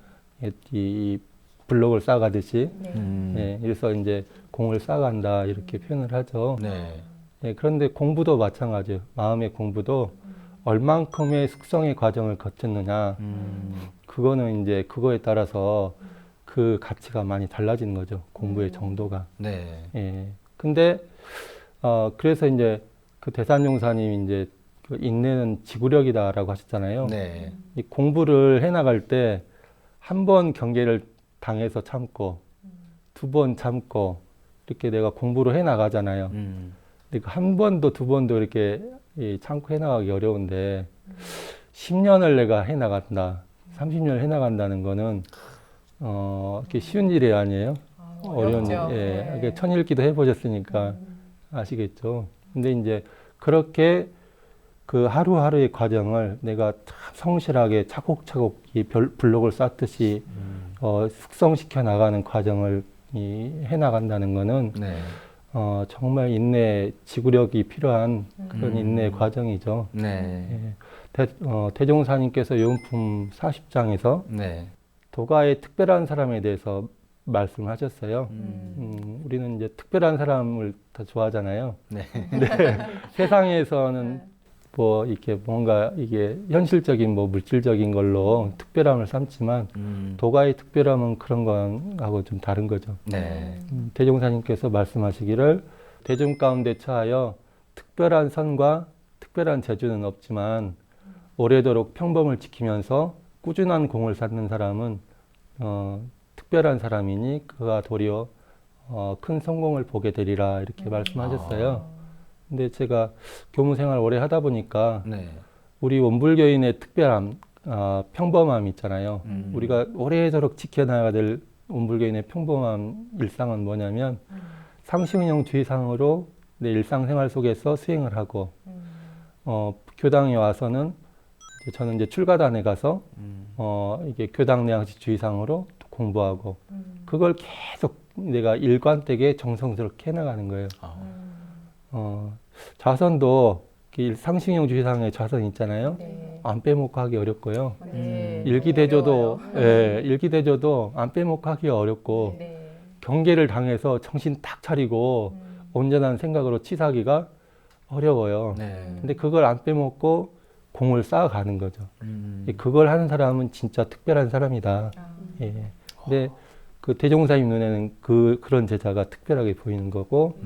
Speaker 5: 이 블록을 쌓아가듯이. 예, 그래서 이제 공을 쌓아간다 이렇게 표현을 하죠.
Speaker 1: 네.
Speaker 5: 예, 그런데 공부도 마찬가지예요. 마음의 공부도 얼만큼의 숙성의 과정을 거쳤느냐. 그거는 이제 그거에 따라서 그 가치가 많이 달라지는 거죠. 공부의 정도가.
Speaker 1: 네.
Speaker 5: 예. 근데 그래서 이제 그 대산용사님이 이제 그 인내는 지구력이다라고 하셨잖아요.
Speaker 1: 네.
Speaker 5: 이 공부를 해 나갈 때 한 번 경계를 당해서 참고 두 번 참고 이렇게 내가 공부를 해 나가잖아요. 근데 한 번도 두 번도 이렇게 참고 해 나가기 어려운데 10년을 내가 해 나간다, 30년을 해 나간다는 거는 이렇게 쉬운 일이 아니에요. 어려운 일. 예. 이게 천일기도 해보셨으니까 아시겠죠. 근데 이제 그렇게 그 하루하루의 과정을 내가 참 성실하게 차곡차곡 이 블록을 쌓듯이 숙성시켜 나가는 과정을 해나간다는 거는
Speaker 1: 네.
Speaker 5: 정말 인내, 지구력이 필요한 그런 인내 과정이죠.
Speaker 1: 네.
Speaker 5: 예. 대종사님께서 요음품 40장에서
Speaker 1: 네.
Speaker 5: 도가의 특별한 사람에 대해서 말씀하셨어요. 우리는 이제 특별한 사람을 더 좋아하잖아요.
Speaker 1: 네.
Speaker 5: 근데 세상에서는 뭐 이렇게 뭔가 이게 현실적인 뭐 물질적인 걸로 특별함을 삼지만 도가의 특별함은 그런 거하고 좀 다른 거죠.
Speaker 1: 네.
Speaker 5: 대종사님께서 말씀하시기를 대중 가운데 처하여 특별한 선과 특별한 재주는 없지만 오래도록 평범을 지키면서 꾸준한 공을 쌓는 사람은 특별한 사람이니 그가 도리어 큰 성공을 보게 되리라 이렇게 말씀하셨어요. 근데 제가 교무 생활 오래 하다 보니까
Speaker 1: 네.
Speaker 5: 우리 원불교인의 특별함, 평범함 있잖아요. 우리가 오래도록 지켜나가야 될 원불교인의 평범한 일상은 뭐냐면 상시운영주의상으로 내 일상생활 속에서 수행을 하고 교당에 와서는 저는 이제 출가단에 가서 이게 교당내양식 주의상으로 공부하고 그걸 계속 내가 일관되게 정성스럽게 해나가는 거예요. 자선도 상시운영 주의상의 자선 있잖아요.
Speaker 3: 네.
Speaker 5: 안 빼먹고 하기 어렵고요.
Speaker 3: 네.
Speaker 5: 일기대조도 예, 일기대조도 안 빼먹고 하기 어렵고
Speaker 3: 네.
Speaker 5: 경계를 당해서 정신 딱 차리고 온전한 생각으로 치사하기가 어려워요.
Speaker 1: 네.
Speaker 5: 근데 그걸 안 빼먹고 공을 쌓아가는 거죠. 그걸 하는 사람은 진짜 특별한 사람이다. 예. 근데 그 대종사님 눈에는 그런 제자가 특별하게 보이는 거고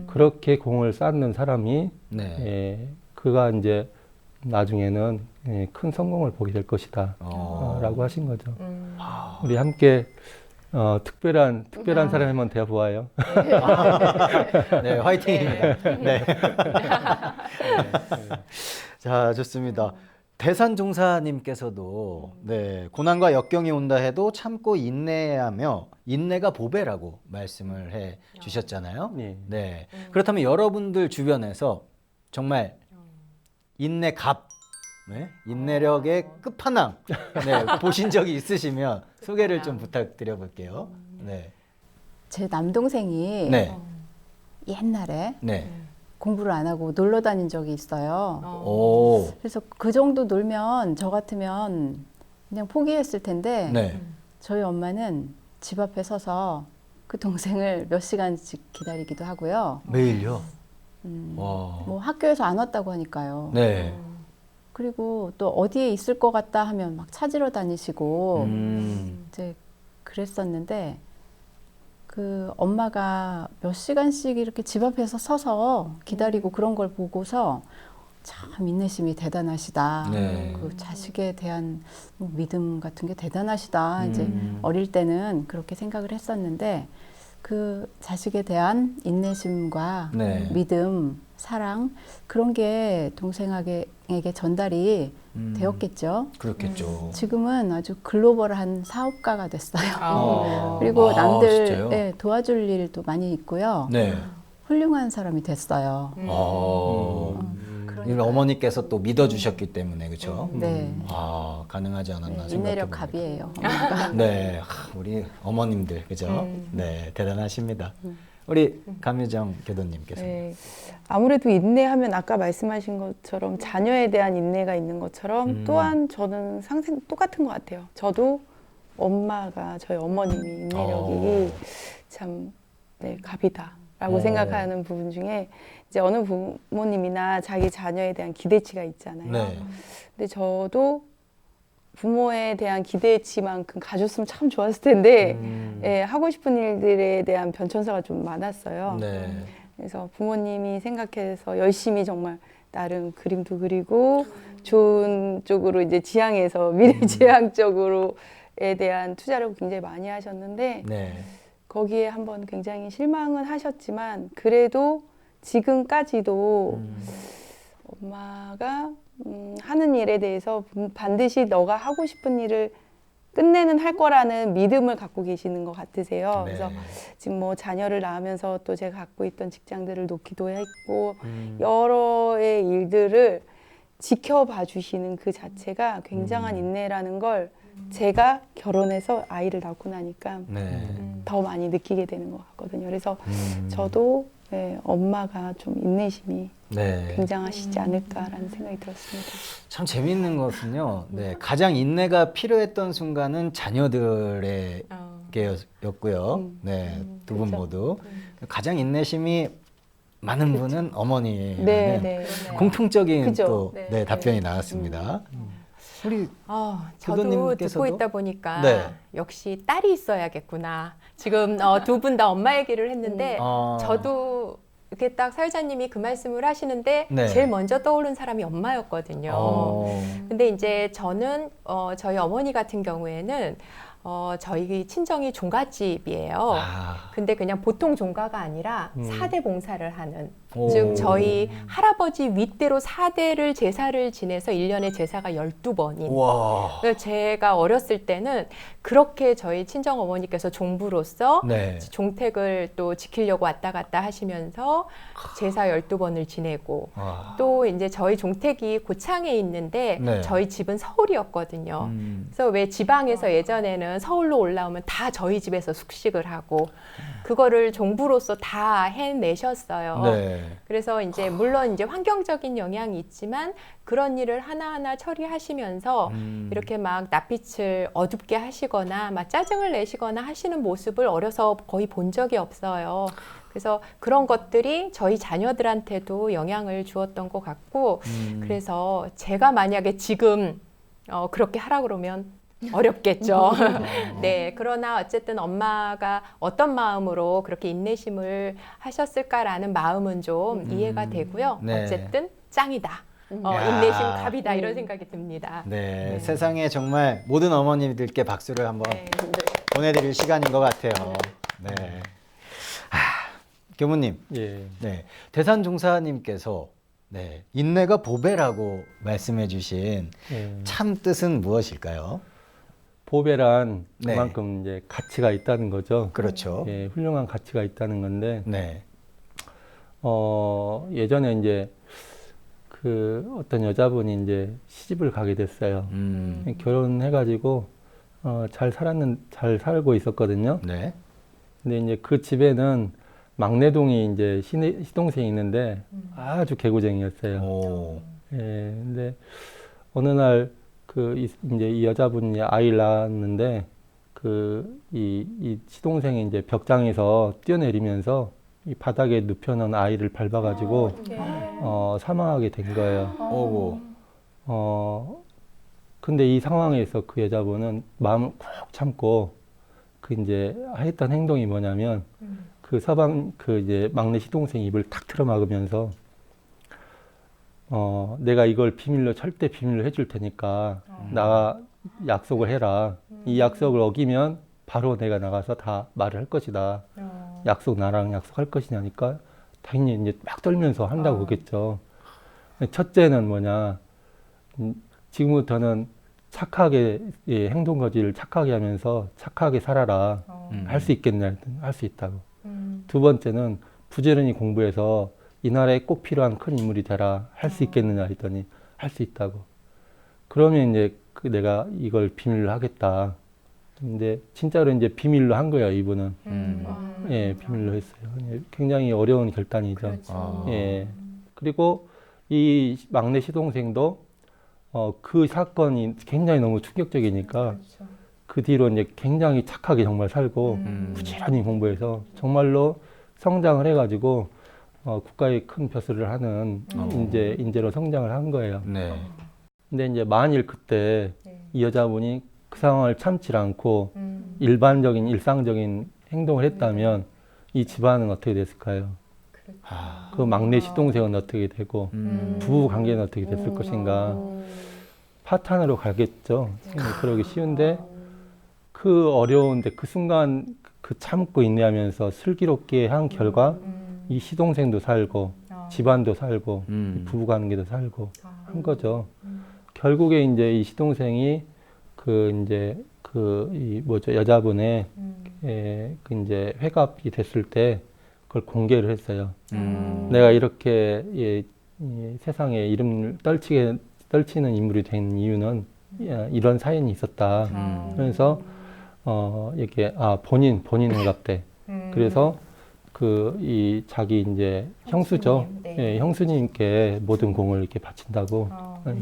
Speaker 5: 그렇게 공을 쌓는 사람이
Speaker 1: 네.
Speaker 5: 예, 그가 이제 나중에는 큰 성공을 보게 될 것이다. 라고 하신 거죠. 우리 함께 특별한 사람이 한번 되어 보아요.
Speaker 1: 네, 화이팅입니다. 네. 자, 좋습니다. 대산종사님께서도 네, 고난과 역경이 온다 해도 참고 인내하며 인내가 보배라고 말씀을 해 주셨잖아요.
Speaker 5: 네.
Speaker 1: 네. 그렇다면 여러분들 주변에서 정말 인내갑, 네? 인내력의 끝판왕 네, 보신 적이 있으시면 소개를 좀 부탁드려 볼게요. 네.
Speaker 4: 제 남동생이
Speaker 1: 네.
Speaker 4: 옛날에
Speaker 1: 네.
Speaker 4: 공부를 안 하고 놀러 다닌 적이 있어요.
Speaker 1: 오.
Speaker 4: 그래서 그 정도 놀면 저 같으면 그냥 포기했을 텐데
Speaker 1: 네.
Speaker 4: 저희 엄마는 집 앞에 서서 그 동생을 몇 시간씩 기다리기도 하고요.
Speaker 1: 매일요? 와.
Speaker 4: 뭐 학교에서 안 왔다고 하니까요.
Speaker 1: 네.
Speaker 4: 그리고 또 어디에 있을 것 같다 하면 막 찾으러 다니시고 이제 그랬었는데 그 엄마가 몇 시간씩 이렇게 집 앞에서 서서 기다리고 그런 걸 보고서 참 인내심이 대단하시다.
Speaker 1: 네.
Speaker 4: 그 자식에 대한 뭐 믿음 같은 게 대단하시다. 이제 어릴 때는 그렇게 생각을 했었는데 그 자식에 대한 인내심과
Speaker 1: 네.
Speaker 4: 믿음, 사랑 그런 게 동생에게 전달이 되었겠죠.
Speaker 1: 그렇겠죠.
Speaker 4: 지금은 아주 글로벌한 사업가가 됐어요.
Speaker 1: 아.
Speaker 4: 그리고
Speaker 1: 아,
Speaker 4: 남들
Speaker 1: 진짜요?
Speaker 4: 예, 도와줄 일도 많이 있고요.
Speaker 1: 네.
Speaker 4: 훌륭한 사람이 됐어요.
Speaker 1: 이걸 어머니께서 또 믿어주셨기 때문에 그렇죠.
Speaker 4: 네.
Speaker 1: 아 가능하지 않았나
Speaker 4: 네,
Speaker 1: 생각해
Speaker 4: 인내력
Speaker 1: 봅니다.
Speaker 4: 갑이에요.
Speaker 1: 네, 우리 어머님들 그죠? 네, 대단하십니다. 우리 감유정 교도님께서.
Speaker 2: 네. 아무래도 인내하면 아까 말씀하신 것처럼 자녀에 대한 인내가 있는 것처럼 또한 저는 똑같은 것 같아요. 저도 엄마가 저희 어머님이 인내력이 참 네, 갑이다라고 생각하는 부분 중에 이제 어느 부모님이나 자기 자녀에 대한 기대치가 있잖아요.
Speaker 1: 네.
Speaker 2: 근데 저도 부모에 대한 기대치만큼 가졌으면 참 좋았을 텐데 예, 하고 싶은 일들에 대한 변천사가 좀 많았어요.
Speaker 1: 네.
Speaker 2: 그래서 부모님이 생각해서 열심히 정말 나름 그림도 그리고 좋은 쪽으로 이제 지향해서 미래 지향 쪽으로에 대한 투자를 굉장히 많이 하셨는데
Speaker 1: 네.
Speaker 2: 거기에 한번 굉장히 실망은 하셨지만 그래도 지금까지도 엄마가 하는 일에 대해서 반드시 너가 하고 싶은 일을 끝내는 할 거라는 믿음을 갖고 계시는 것 같으세요.
Speaker 1: 네.
Speaker 2: 그래서 지금 뭐 자녀를 낳으면서 또 제가 갖고 있던 직장들을 놓기도 했고 여러의 일들을 지켜봐 주시는 그 자체가 굉장한 인내라는 걸 제가 결혼해서 아이를 낳고 나니까
Speaker 1: 네.
Speaker 2: 더 많이 느끼게 되는 것 같거든요. 그래서 저도 네, 엄마가 좀 인내심이
Speaker 1: 네.
Speaker 2: 굉장하시지 않을까라는 생각이 들었습니다.
Speaker 1: 참 재미있는 것은요. 네, 가장 인내가 필요했던 순간은 자녀들에게였고요. 네, 두 분
Speaker 2: 그렇죠.
Speaker 1: 모두 가장 인내심이 많은 분은 어머니.
Speaker 2: 네, 네.
Speaker 1: 공통적인
Speaker 2: 그죠.
Speaker 1: 또
Speaker 3: 네.
Speaker 1: 네, 답변이 나왔습니다. 우리
Speaker 3: 저도
Speaker 1: 교도님께서도?
Speaker 3: 듣고 있다 보니까
Speaker 1: 네.
Speaker 3: 역시 딸이 있어야겠구나. 지금 두 분 다 엄마 얘기를 했는데 저도 이렇게 딱 사회자님이 그 말씀을 하시는데
Speaker 1: 네.
Speaker 3: 제일 먼저 떠오른 사람이 엄마였거든요. 근데 이제 저는 저희 어머니 같은 경우에는 저희 친정이 종갓집이에요. 근데 그냥 보통 종가가 아니라 사대 봉사를 하는,
Speaker 1: 오.
Speaker 3: 즉 저희 할아버지 윗대로 4대를 제사를 지내서 1년에 제사가 12번인.
Speaker 1: 와.
Speaker 3: 그래서 제가 어렸을 때는 그렇게 저희 친정 어머니께서 종부로서
Speaker 1: 네.
Speaker 3: 종택을 또 지키려고 왔다 갔다 하시면서 제사 12번을 지내고,
Speaker 1: 와.
Speaker 3: 또 이제 저희 종택이 고창에 있는데
Speaker 1: 네.
Speaker 3: 저희 집은 서울이었거든요. 그래서 왜 지방에서 예전에는 서울로 올라오면 다 저희 집에서 숙식을 하고 그거를 종부로서 다 해내셨어요.
Speaker 1: 네.
Speaker 3: 그래서 이제 물론 이제 환경적인 영향이 있지만 그런 일을 하나하나 처리하시면서 이렇게 막 낯빛을 어둡게 하시거나 막 짜증을 내시거나 하시는 모습을 어려서 거의 본 적이 없어요. 그래서 그런 것들이 저희 자녀들한테도 영향을 주었던 것 같고, 그래서 제가 만약에 지금 그렇게 하라 그러면 어렵겠죠. 네, 그러나 어쨌든 엄마가 어떤 마음으로 그렇게 인내심을 하셨을까라는 마음은 좀 이해가 되고요.
Speaker 1: 네.
Speaker 3: 어쨌든 짱이다.
Speaker 1: 야.
Speaker 3: 인내심 갑이다 이런 생각이 듭니다.
Speaker 1: 네.
Speaker 3: 네.
Speaker 1: 세상에 정말 모든 어머님들께 박수를 한번
Speaker 3: 네.
Speaker 1: 보내드릴 시간인 것 같아요. 네. 교무님,
Speaker 5: 예.
Speaker 1: 네. 대산종사님께서 네. 인내가 보배라고 말씀해주신
Speaker 5: 예.
Speaker 1: 참 뜻은 무엇일까요?
Speaker 5: 보배란
Speaker 1: 네.
Speaker 5: 그만큼 이제 가치가 있다는 거죠.
Speaker 1: 그렇죠.
Speaker 5: 예, 훌륭한 가치가 있다는 건데,
Speaker 1: 네.
Speaker 5: 예전에 이제 그 어떤 여자분이 이제 시집을 가게 됐어요. 결혼해가지고 잘 살고 있었거든요.
Speaker 1: 네.
Speaker 5: 근데 이제 그 집에는 막내동이 이제 시동생이 있는데 아주 개구쟁이였어요.
Speaker 1: 오.
Speaker 5: 예, 근데 어느 날 이제 이 여자분이 아이를 낳았는데 이 시동생이 이제 벽장에서 뛰어내리면서 이 바닥에 눕혀놓은 아이를 밟아가지고 사망하게 된 거예요.
Speaker 1: 오고.
Speaker 5: 근데 이 상황에서 그 여자분은 마음을 꾹 참고 그 이제 했던 행동이 뭐냐면 그 이제 막내 시동생 입을 탁 틀어막으면서 내가 이걸 절대 비밀로 해줄 테니까 나 약속을 해라. 이 약속을 어기면 바로 내가 나가서 다 말을 할 것이다. 나랑 약속할 것이냐니까 당연히 이제 막 떨면서 한다고 그러겠죠. 첫째는 뭐냐, 지금부터는 착하게 행동 거지를 착하게 하면서 착하게 살아라. 할 수 있겠냐? 할 수 있다고. 두 번째는 부지런히 공부해서 이 나라에 꼭 필요한 큰 인물이 되라. 할 수 있겠느냐 했더니 할 수 있다고. 그러면 이제 내가 이걸 비밀로 하겠다. 근데 진짜로 이제 비밀로 한 거예요, 이분은. 예, 비밀로 했어요. 굉장히 어려운 결단이죠. 예. 그리고 이 막내 시동생도 그 사건이 굉장히 너무 충격적이니까 그 뒤로 이제 굉장히 착하게 정말 살고 부지런히 공부해서 정말로 성장을 해가지고 국가에 큰 벼슬을 하는 인재로 성장을 한 거예요.
Speaker 1: 네.
Speaker 5: 근데 이제 만일 그때 이 여자분이 그 상황을 참지 않고 일상적인 행동을 했다면 이 집안은 어떻게 됐을까요? 그 막내 시동생은 어떻게 되고 부부 관계는 어떻게 됐을 것인가? 파탄으로 가겠죠. 그러기 쉬운데 그 어려운데 그 순간 그 참고 인내하면서 슬기롭게 한 결과 이 시동생도 살고 집안도 살고 부부 관계도 살고 한 거죠. 결국에 이제 이 시동생이 여자분의 이제 회갑이 됐을 때 그걸 공개를 했어요. 내가 이렇게 이 세상에 이름을 떨치게 떨치는 인물이 된 이유는 이런 사연이 있었다. 그래서 이렇게 본인 행갑대. 그래서 이 자기 이제 형수죠.
Speaker 3: 네.
Speaker 5: 예, 형수님께 모든 공을 이렇게 바친다고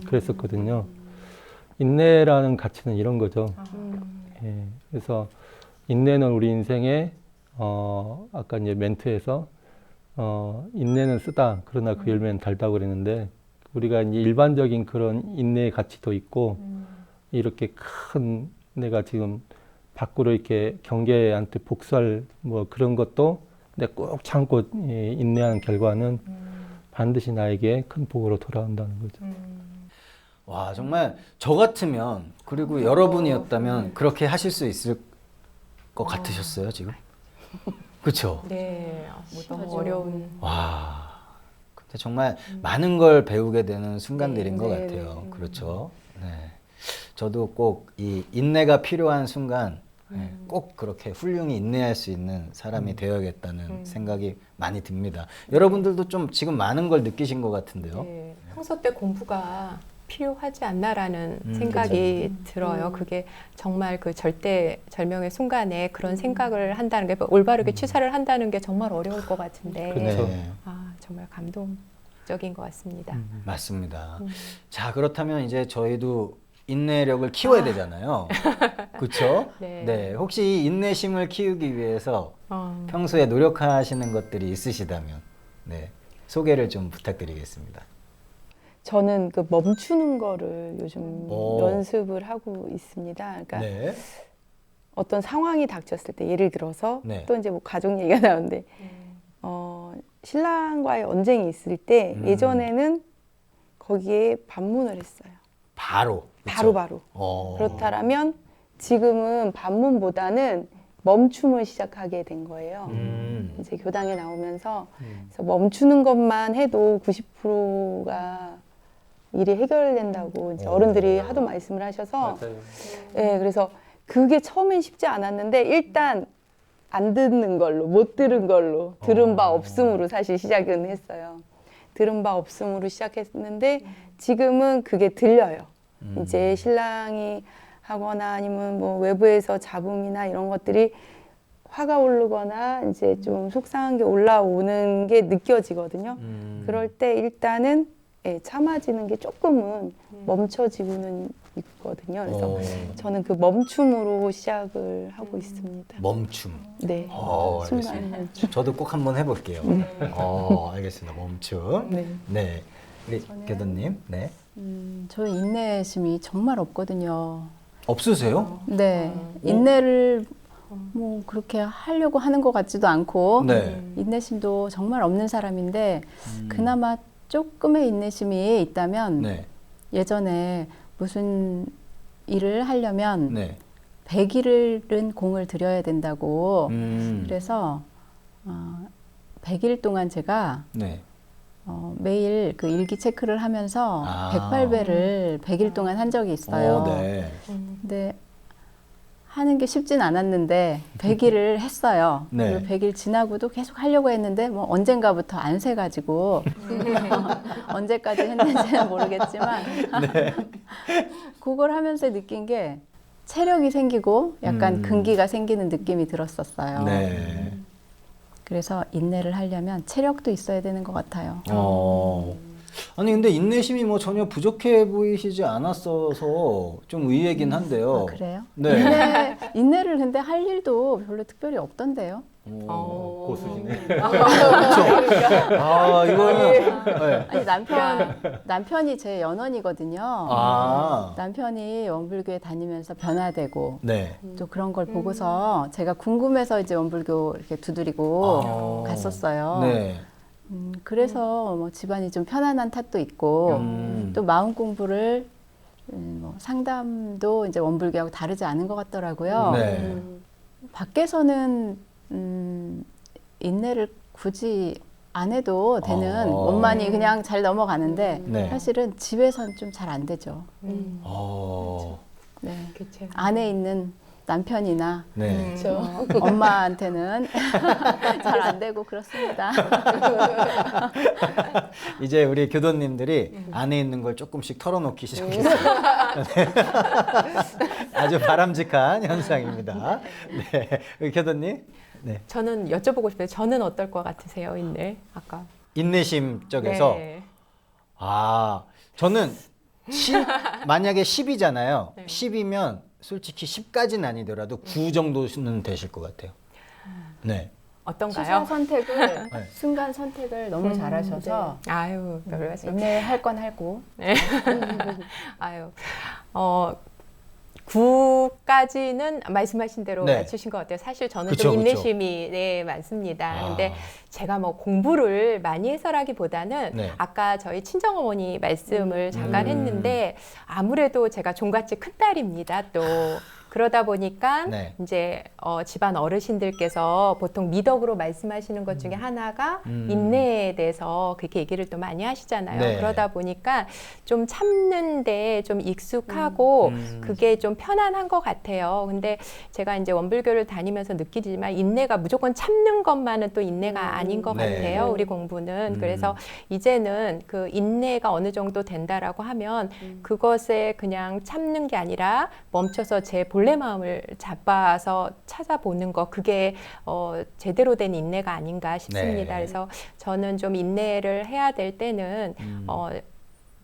Speaker 5: 그랬었거든요. 인내라는 가치는 이런 거죠. 예, 그래서 인내는 우리 인생에 아까 이제 멘트에서 인내는 쓰다 그러나 그 열매는 달다고 그랬는데 우리가 이제 일반적인 그런 인내의 가치도 있고 이렇게 큰 내가 지금 밖으로 이렇게 경계한테 복수할 뭐 그런 것도 내가 꼭 참고 인내하는 결과는 반드시 나에게 큰 복으로 돌아온다는 거죠.
Speaker 1: 와, 정말 저 같으면 그리고 여러분이었다면 그렇게 하실 수 있을 것 같으셨어요, 지금? 그렇죠?
Speaker 3: 네, 너무 어려운.
Speaker 1: 와, 근데 정말 많은 걸 배우게 되는 순간들인 것
Speaker 2: 네,
Speaker 1: 같아요.
Speaker 2: 네.
Speaker 1: 그렇죠? 네. 저도 꼭 이 인내가 필요한 순간 꼭 그렇게 훌륭히 인내할 수 있는 사람이 되어야겠다는 생각이 많이 듭니다. 여러분들도 좀 지금 많은 걸 느끼신 것 같은데요.
Speaker 3: 네, 평소 때 공부가 필요하지 않나라는 생각이 들어요. 그게 정말 그 절명의 순간에 그런 생각을 한다는 게 올바르게 취사를 한다는 게 정말 어려울 것 같은데
Speaker 5: 그렇죠.
Speaker 1: 네.
Speaker 3: 정말 감동적인 것 같습니다.
Speaker 1: 맞습니다. 자, 그렇다면 이제 저희도 인내력을 키워야 되잖아요. 그렇죠?
Speaker 3: 네.
Speaker 1: 네. 혹시 이 인내심을 키우기 위해서 평소에 노력하시는 것들이 있으시다면 네. 소개를 좀 부탁드리겠습니다.
Speaker 2: 저는 그 멈추는 거를 요즘
Speaker 1: 오.
Speaker 2: 연습을 하고 있습니다. 그러니까
Speaker 1: 네.
Speaker 2: 어떤 상황이 닥쳤을 때 예를 들어서
Speaker 1: 네.
Speaker 2: 또 이제 뭐 가족 얘기가 나오는데 신랑과의 언쟁이 있을 때 예전에는 거기에 반문을 했어요.
Speaker 1: 바로. 그쵸?
Speaker 2: 바로. 그렇다면 지금은 반문보다는 멈춤을 시작하게 된 거예요. 이제 교당에 나오면서 그래서 멈추는 것만 해도 90%가 일이 해결된다고 이제 어른들이 하도 말씀을 하셔서
Speaker 5: 맞아요.
Speaker 2: 네, 그래서 그게 처음엔 쉽지 않았는데 일단 안 듣는 걸로 못 들은 걸로 들은 바 없음으로 사실 시작은 했어요. 들은 바 없음으로 시작했는데 지금은 그게 들려요. 이제 신랑이 하거나 아니면 뭐 외부에서 잡음이나 이런 것들이 화가 오르거나 이제 좀 속상한 게 올라오는 게 느껴지거든요. 그럴 때 일단은 참아지는 게 조금은 멈춰지고는 있거든요. 그래서 저는 그 멈춤으로 시작을 하고 있습니다.
Speaker 1: 멈춤.
Speaker 2: 네.
Speaker 1: 알겠습니다.
Speaker 2: 순간 멈춤.
Speaker 1: 저도 꼭 한번 해볼게요. 알겠습니다. 멈춤.
Speaker 2: 네.
Speaker 1: 네. 우리 교도님. 네.
Speaker 4: 저 인내심이 정말 없거든요.
Speaker 1: 없으세요?
Speaker 4: 네, 인내를 뭐 그렇게 하려고 하는 것 같지도 않고
Speaker 1: 네.
Speaker 4: 인내심도 정말 없는 사람인데 그나마 조금의 인내심이 있다면
Speaker 1: 네.
Speaker 4: 예전에 무슨 일을 하려면
Speaker 1: 네.
Speaker 4: 100일은 공을 들여야 된다고
Speaker 1: 그래서
Speaker 4: 그래서 100일 동안 제가
Speaker 1: 네.
Speaker 4: 매일 그 일기 체크를 하면서
Speaker 1: 아.
Speaker 4: 108배를 100일 동안 한 적이 있어요.
Speaker 1: 네.
Speaker 4: 근데 하는 게 쉽진 않았는데 100일을 했어요.
Speaker 1: 네.
Speaker 4: 그리고 100일 지나고도 계속 하려고 했는데 뭐 언젠가부터 안 세가지고 언제까지 했는지는 모르겠지만 그걸 하면서 느낀 게 체력이 생기고 약간 근기가 생기는 느낌이 들었었어요.
Speaker 1: 네.
Speaker 4: 그래서 인내를 하려면 체력도 있어야 되는 것 같아요.
Speaker 1: 아니 근데 인내심이 뭐 전혀 부족해 보이시지 않았어서 좀 의외긴 한데요.
Speaker 4: 아, 그래요?
Speaker 1: 네.
Speaker 4: 인내를 근데 할 일도 별로 특별히 없던데요.
Speaker 5: 고수시네.
Speaker 1: 아 이거는 네.
Speaker 4: 아니 남편이 제 연원이거든요. 남편이 원불교에 다니면서 변화되고
Speaker 1: 네.
Speaker 4: 또 그런 걸 보고서 제가 궁금해서 이제 원불교 이렇게 두드리고 갔었어요.
Speaker 1: 네.
Speaker 4: 그래서 뭐 집안이 좀 편안한 탓도 있고 또 마음 공부를 뭐 상담도 이제 원불교하고 다르지 않은 것 같더라고요.
Speaker 1: 네.
Speaker 4: 밖에서는 인내를 굳이 안 해도 되는 원만히 그냥 잘 넘어가는데
Speaker 1: 네.
Speaker 4: 사실은 집에서는 좀 잘 안 되죠. 네.
Speaker 3: 그쵸.
Speaker 4: 안에 있는 남편이나
Speaker 1: 네.
Speaker 4: 엄마한테는 잘 안 되고 그렇습니다.
Speaker 1: 이제 우리 교도님들이 안에 있는 걸 조금씩 털어놓기 시작했어요. 네. 아주 바람직한 현상입니다. 네, 우리 교도님. 네.
Speaker 3: 저는 여쭤보고 싶어요. 저는 어떨 것 같으세요, 인내? 아까.
Speaker 1: 인내심 쪽에서
Speaker 3: 네.
Speaker 1: 저는 만약에 10이잖아요.
Speaker 3: 네.
Speaker 1: 10이면 솔직히 10까지는 아니더라도 9 정도는 되실 것 같아요. 네.
Speaker 3: 어떤가요?
Speaker 4: 시선 선택을
Speaker 1: 네.
Speaker 4: 순간 선택을 너무 잘하셔서
Speaker 3: 아유, 별 말씀.
Speaker 4: 인내할 건 하고
Speaker 3: 아유, 9까지는 말씀하신 대로
Speaker 1: 네.
Speaker 3: 맞추신 것 같아요. 사실 저는
Speaker 1: 그쵸,
Speaker 3: 좀
Speaker 1: 그쵸.
Speaker 3: 인내심이 네, 많습니다. 근데 제가 뭐 공부를 많이 해서라기보다는
Speaker 1: 네.
Speaker 3: 아까 저희 친정어머니 말씀을 잠깐 했는데 아무래도 제가 종갓집 큰딸입니다. 또 그러다 보니까
Speaker 1: 네.
Speaker 3: 이제 집안 어르신들께서 보통 미덕으로 말씀하시는 것 중에 하나가 인내에 대해서 그렇게 얘기를 또 많이 하시잖아요.
Speaker 1: 네.
Speaker 3: 그러다 보니까 좀 참는데 좀 익숙하고 그게 좀 편안한 것 같아요. 근데 제가 이제 원불교를 다니면서 느끼지만 인내가 무조건 참는 것만은 또 인내가 아닌 것
Speaker 1: 네.
Speaker 3: 같아요. 우리 공부는. 그래서 이제는 그 인내가 어느 정도 된다라고 하면 그것에 그냥 참는 게 아니라 멈춰서 제 본래 마음을 잡아서 찾아보는 거 그게 제대로 된 인내가 아닌가 싶습니다.
Speaker 1: 네.
Speaker 3: 그래서 저는 좀 인내를 해야 될 때는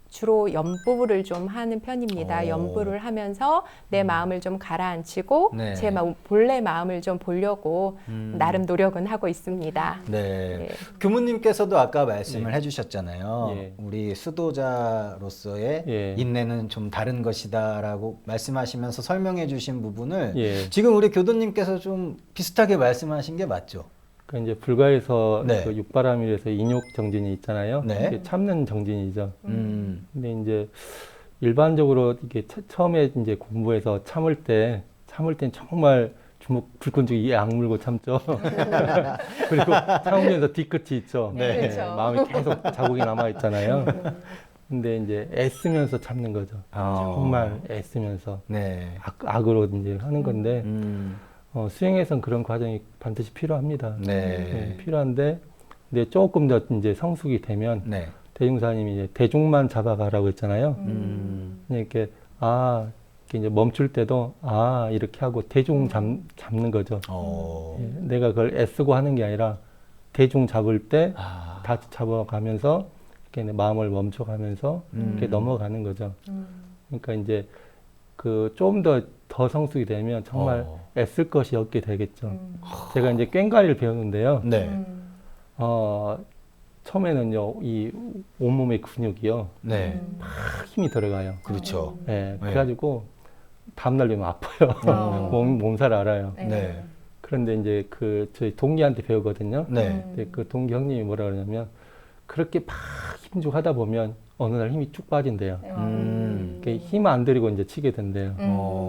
Speaker 3: 주로 연부를 좀 하는 편입니다.
Speaker 1: 오.
Speaker 3: 연부를 하면서 내 마음을 좀 가라앉히고
Speaker 1: 네.
Speaker 3: 제 본래 마음을 좀 보려고 나름 노력은 하고 있습니다.
Speaker 1: 네.
Speaker 3: 네.
Speaker 1: 교무님께서도 아까 말씀을 해주셨잖아요.
Speaker 5: 예.
Speaker 1: 우리 수도자로서의
Speaker 5: 예.
Speaker 1: 인내는 좀 다른 것이다라고 말씀하시면서 설명해 주신 부분을
Speaker 5: 예.
Speaker 1: 지금 우리 교도님께서 좀 비슷하게 말씀하신 게 맞죠?
Speaker 5: 그 이제 불가에서
Speaker 1: 네.
Speaker 5: 그 육바람일에서 인욕 정진이 있잖아요.
Speaker 1: 네.
Speaker 5: 이게 참는 정진이죠.
Speaker 1: 음.
Speaker 5: 근데 이제 일반적으로 이게 처음에 이제 공부해서 참을 땐 정말 주먹 불끈 쥐고 이 악물고 참죠. 그리고 참으면서 뒤끝이 있죠.
Speaker 1: 네.
Speaker 2: 그렇죠.
Speaker 5: 마음이 계속 자국이 남아 있잖아요. 근데 이제 애쓰면서 참는 거죠. 정말 애쓰면서
Speaker 1: 네.
Speaker 5: 악으로 이제 하는 건데
Speaker 1: 음.
Speaker 5: 수행에선 그런 과정이 반드시 필요합니다.
Speaker 1: 네.
Speaker 5: 필요한데, 근데 조금 더 이제 성숙이 되면
Speaker 1: 네.
Speaker 5: 대중사님이 이제 대중만 잡아가라고 했잖아요. 이렇게 이렇게 이제 멈출 때도 이렇게 하고 대중 잡는 거죠. 예, 내가 그걸 애쓰고 하는 게 아니라 대중 잡을 때 다 잡아가면서 이렇게 내 마음을 멈춰가면서 이렇게 넘어가는 거죠. 그러니까 이제 그 좀 더 성숙이 되면 정말 애쓸 것이 없게 되겠죠. 제가 이제 꽹과리를 배우는데요.
Speaker 1: 네.
Speaker 5: 처음에는요, 이 온몸의 근육이요,
Speaker 1: 네.
Speaker 5: 막 힘이 들어가요.
Speaker 1: 그렇죠.
Speaker 5: 예, 그래가지고 다음날 되면 아파요. 몸살 알아요.
Speaker 1: 네.
Speaker 5: 그런데 이제 그 저희 동기한테 배우거든요.
Speaker 1: 네.
Speaker 5: 근데 그 동기 형님이 뭐라 그러냐면 그렇게 막 힘주고 하다 보면 어느 날 힘이 쭉 빠진대요. 힘 안 들이고 이제 치게 된대요.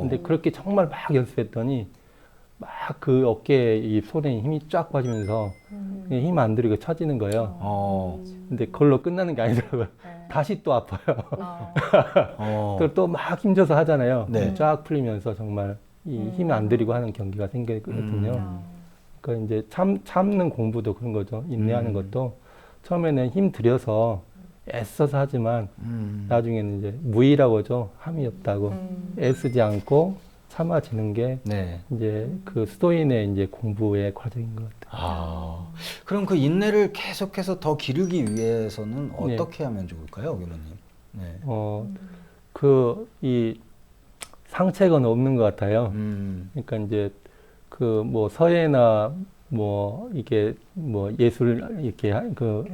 Speaker 5: 근데 그렇게 정말 막 연습했더니 막 그 어깨에 이 손에 힘이 쫙 빠지면서 힘 안 들이고 쳐지는 거예요. 근데 그걸로 끝나는 게 아니더라고요. 다시 또 아파요. 또 막 힘줘서 하잖아요.
Speaker 1: 네.
Speaker 5: 쫙 풀리면서 정말 이 힘 안 들이고 하는 경기가 생기거든요. 그러니까 이제 참는 공부도 그런 거죠. 인내하는 것도 처음에는 힘 들여서 애써서 하지만 나중에는 이제 무의라고 하죠. 함이 없다고. 애쓰지 않고 참아지는 게
Speaker 1: 네.
Speaker 5: 이제 그 수도인의 이제 공부의 과정인 것 같아요.
Speaker 1: 그럼 그 인내를 계속해서 더 기르기 위해서는
Speaker 5: 네.
Speaker 1: 어떻게 하면 좋을까요, 교수님? 네.
Speaker 5: 이 상책은 없는 것 같아요. 그러니까 이제 그 뭐 서예나 뭐 이게 뭐 예술 이렇게 해금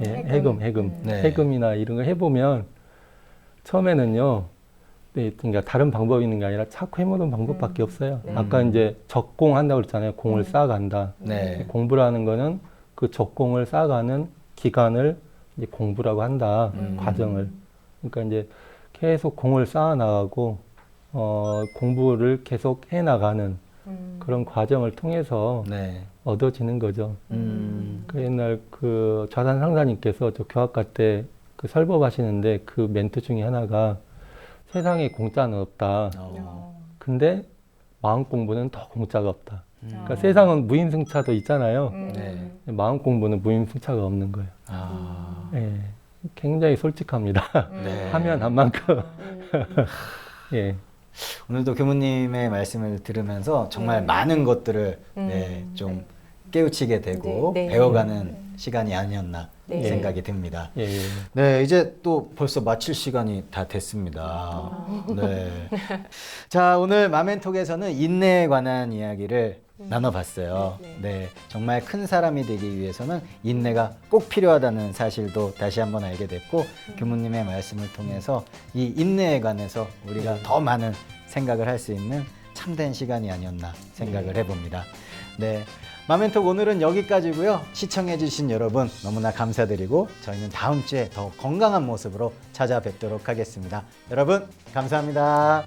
Speaker 1: 네.
Speaker 5: 해금이나 이런 거 해보면 처음에는요. 네, 그러니까 다른 방법이 있는 게 아니라 자꾸 해보는 방법밖에 없어요. 아까 이제 적공한다고 그랬잖아요. 공을 쌓아간다.
Speaker 1: 네.
Speaker 5: 공부라는 거는 그 적공을 쌓아가는 기간을 이제 공부라고 한다. 과정을. 그러니까 이제 계속 공을 쌓아 나가고 공부를 계속 해 나가는 그런 과정을 통해서
Speaker 1: 네.
Speaker 5: 얻어지는 거죠. 그 옛날 그 좌산 상사님께서 저 교학과 때 그 설법하시는데 그 멘트 중에 하나가 세상에 공짜는 없다. 근데 마음 공부는 더 공짜가 없다. 그러니까 세상은 무임승차도 있잖아요.
Speaker 1: 네.
Speaker 5: 마음 공부는 무임승차가 없는 거예요.
Speaker 1: 아,
Speaker 5: 예, 굉장히 솔직합니다.
Speaker 1: 네.
Speaker 5: 하면 한 만큼. 예,
Speaker 1: 오늘도 교무님의 말씀을 들으면서 정말 많은 것들을 좀 깨우치게 되고
Speaker 3: 네, 네.
Speaker 1: 배워가는 시간이 아니었나
Speaker 3: 네.
Speaker 1: 생각이 듭니다.
Speaker 5: 예, 예.
Speaker 1: 네, 이제 또 벌써 마칠 시간이 다 됐습니다. 네. 자, 오늘 마멘톡에서는 인내에 관한 이야기를 나눠봤어요. 네, 정말 큰 사람이 되기 위해서는 인내가 꼭 필요하다는 사실도 다시 한번 알게 됐고, 교무님의 말씀을 통해서 이 인내에 관해서 우리가 더 많은 생각을 할 수 있는 참된 시간이 아니었나 생각을 해봅니다. 네. 마멘톡 오늘은 여기까지고요. 시청해주신 여러분 너무나 감사드리고 저희는 다음 주에 더 건강한 모습으로 찾아뵙도록 하겠습니다. 여러분 감사합니다.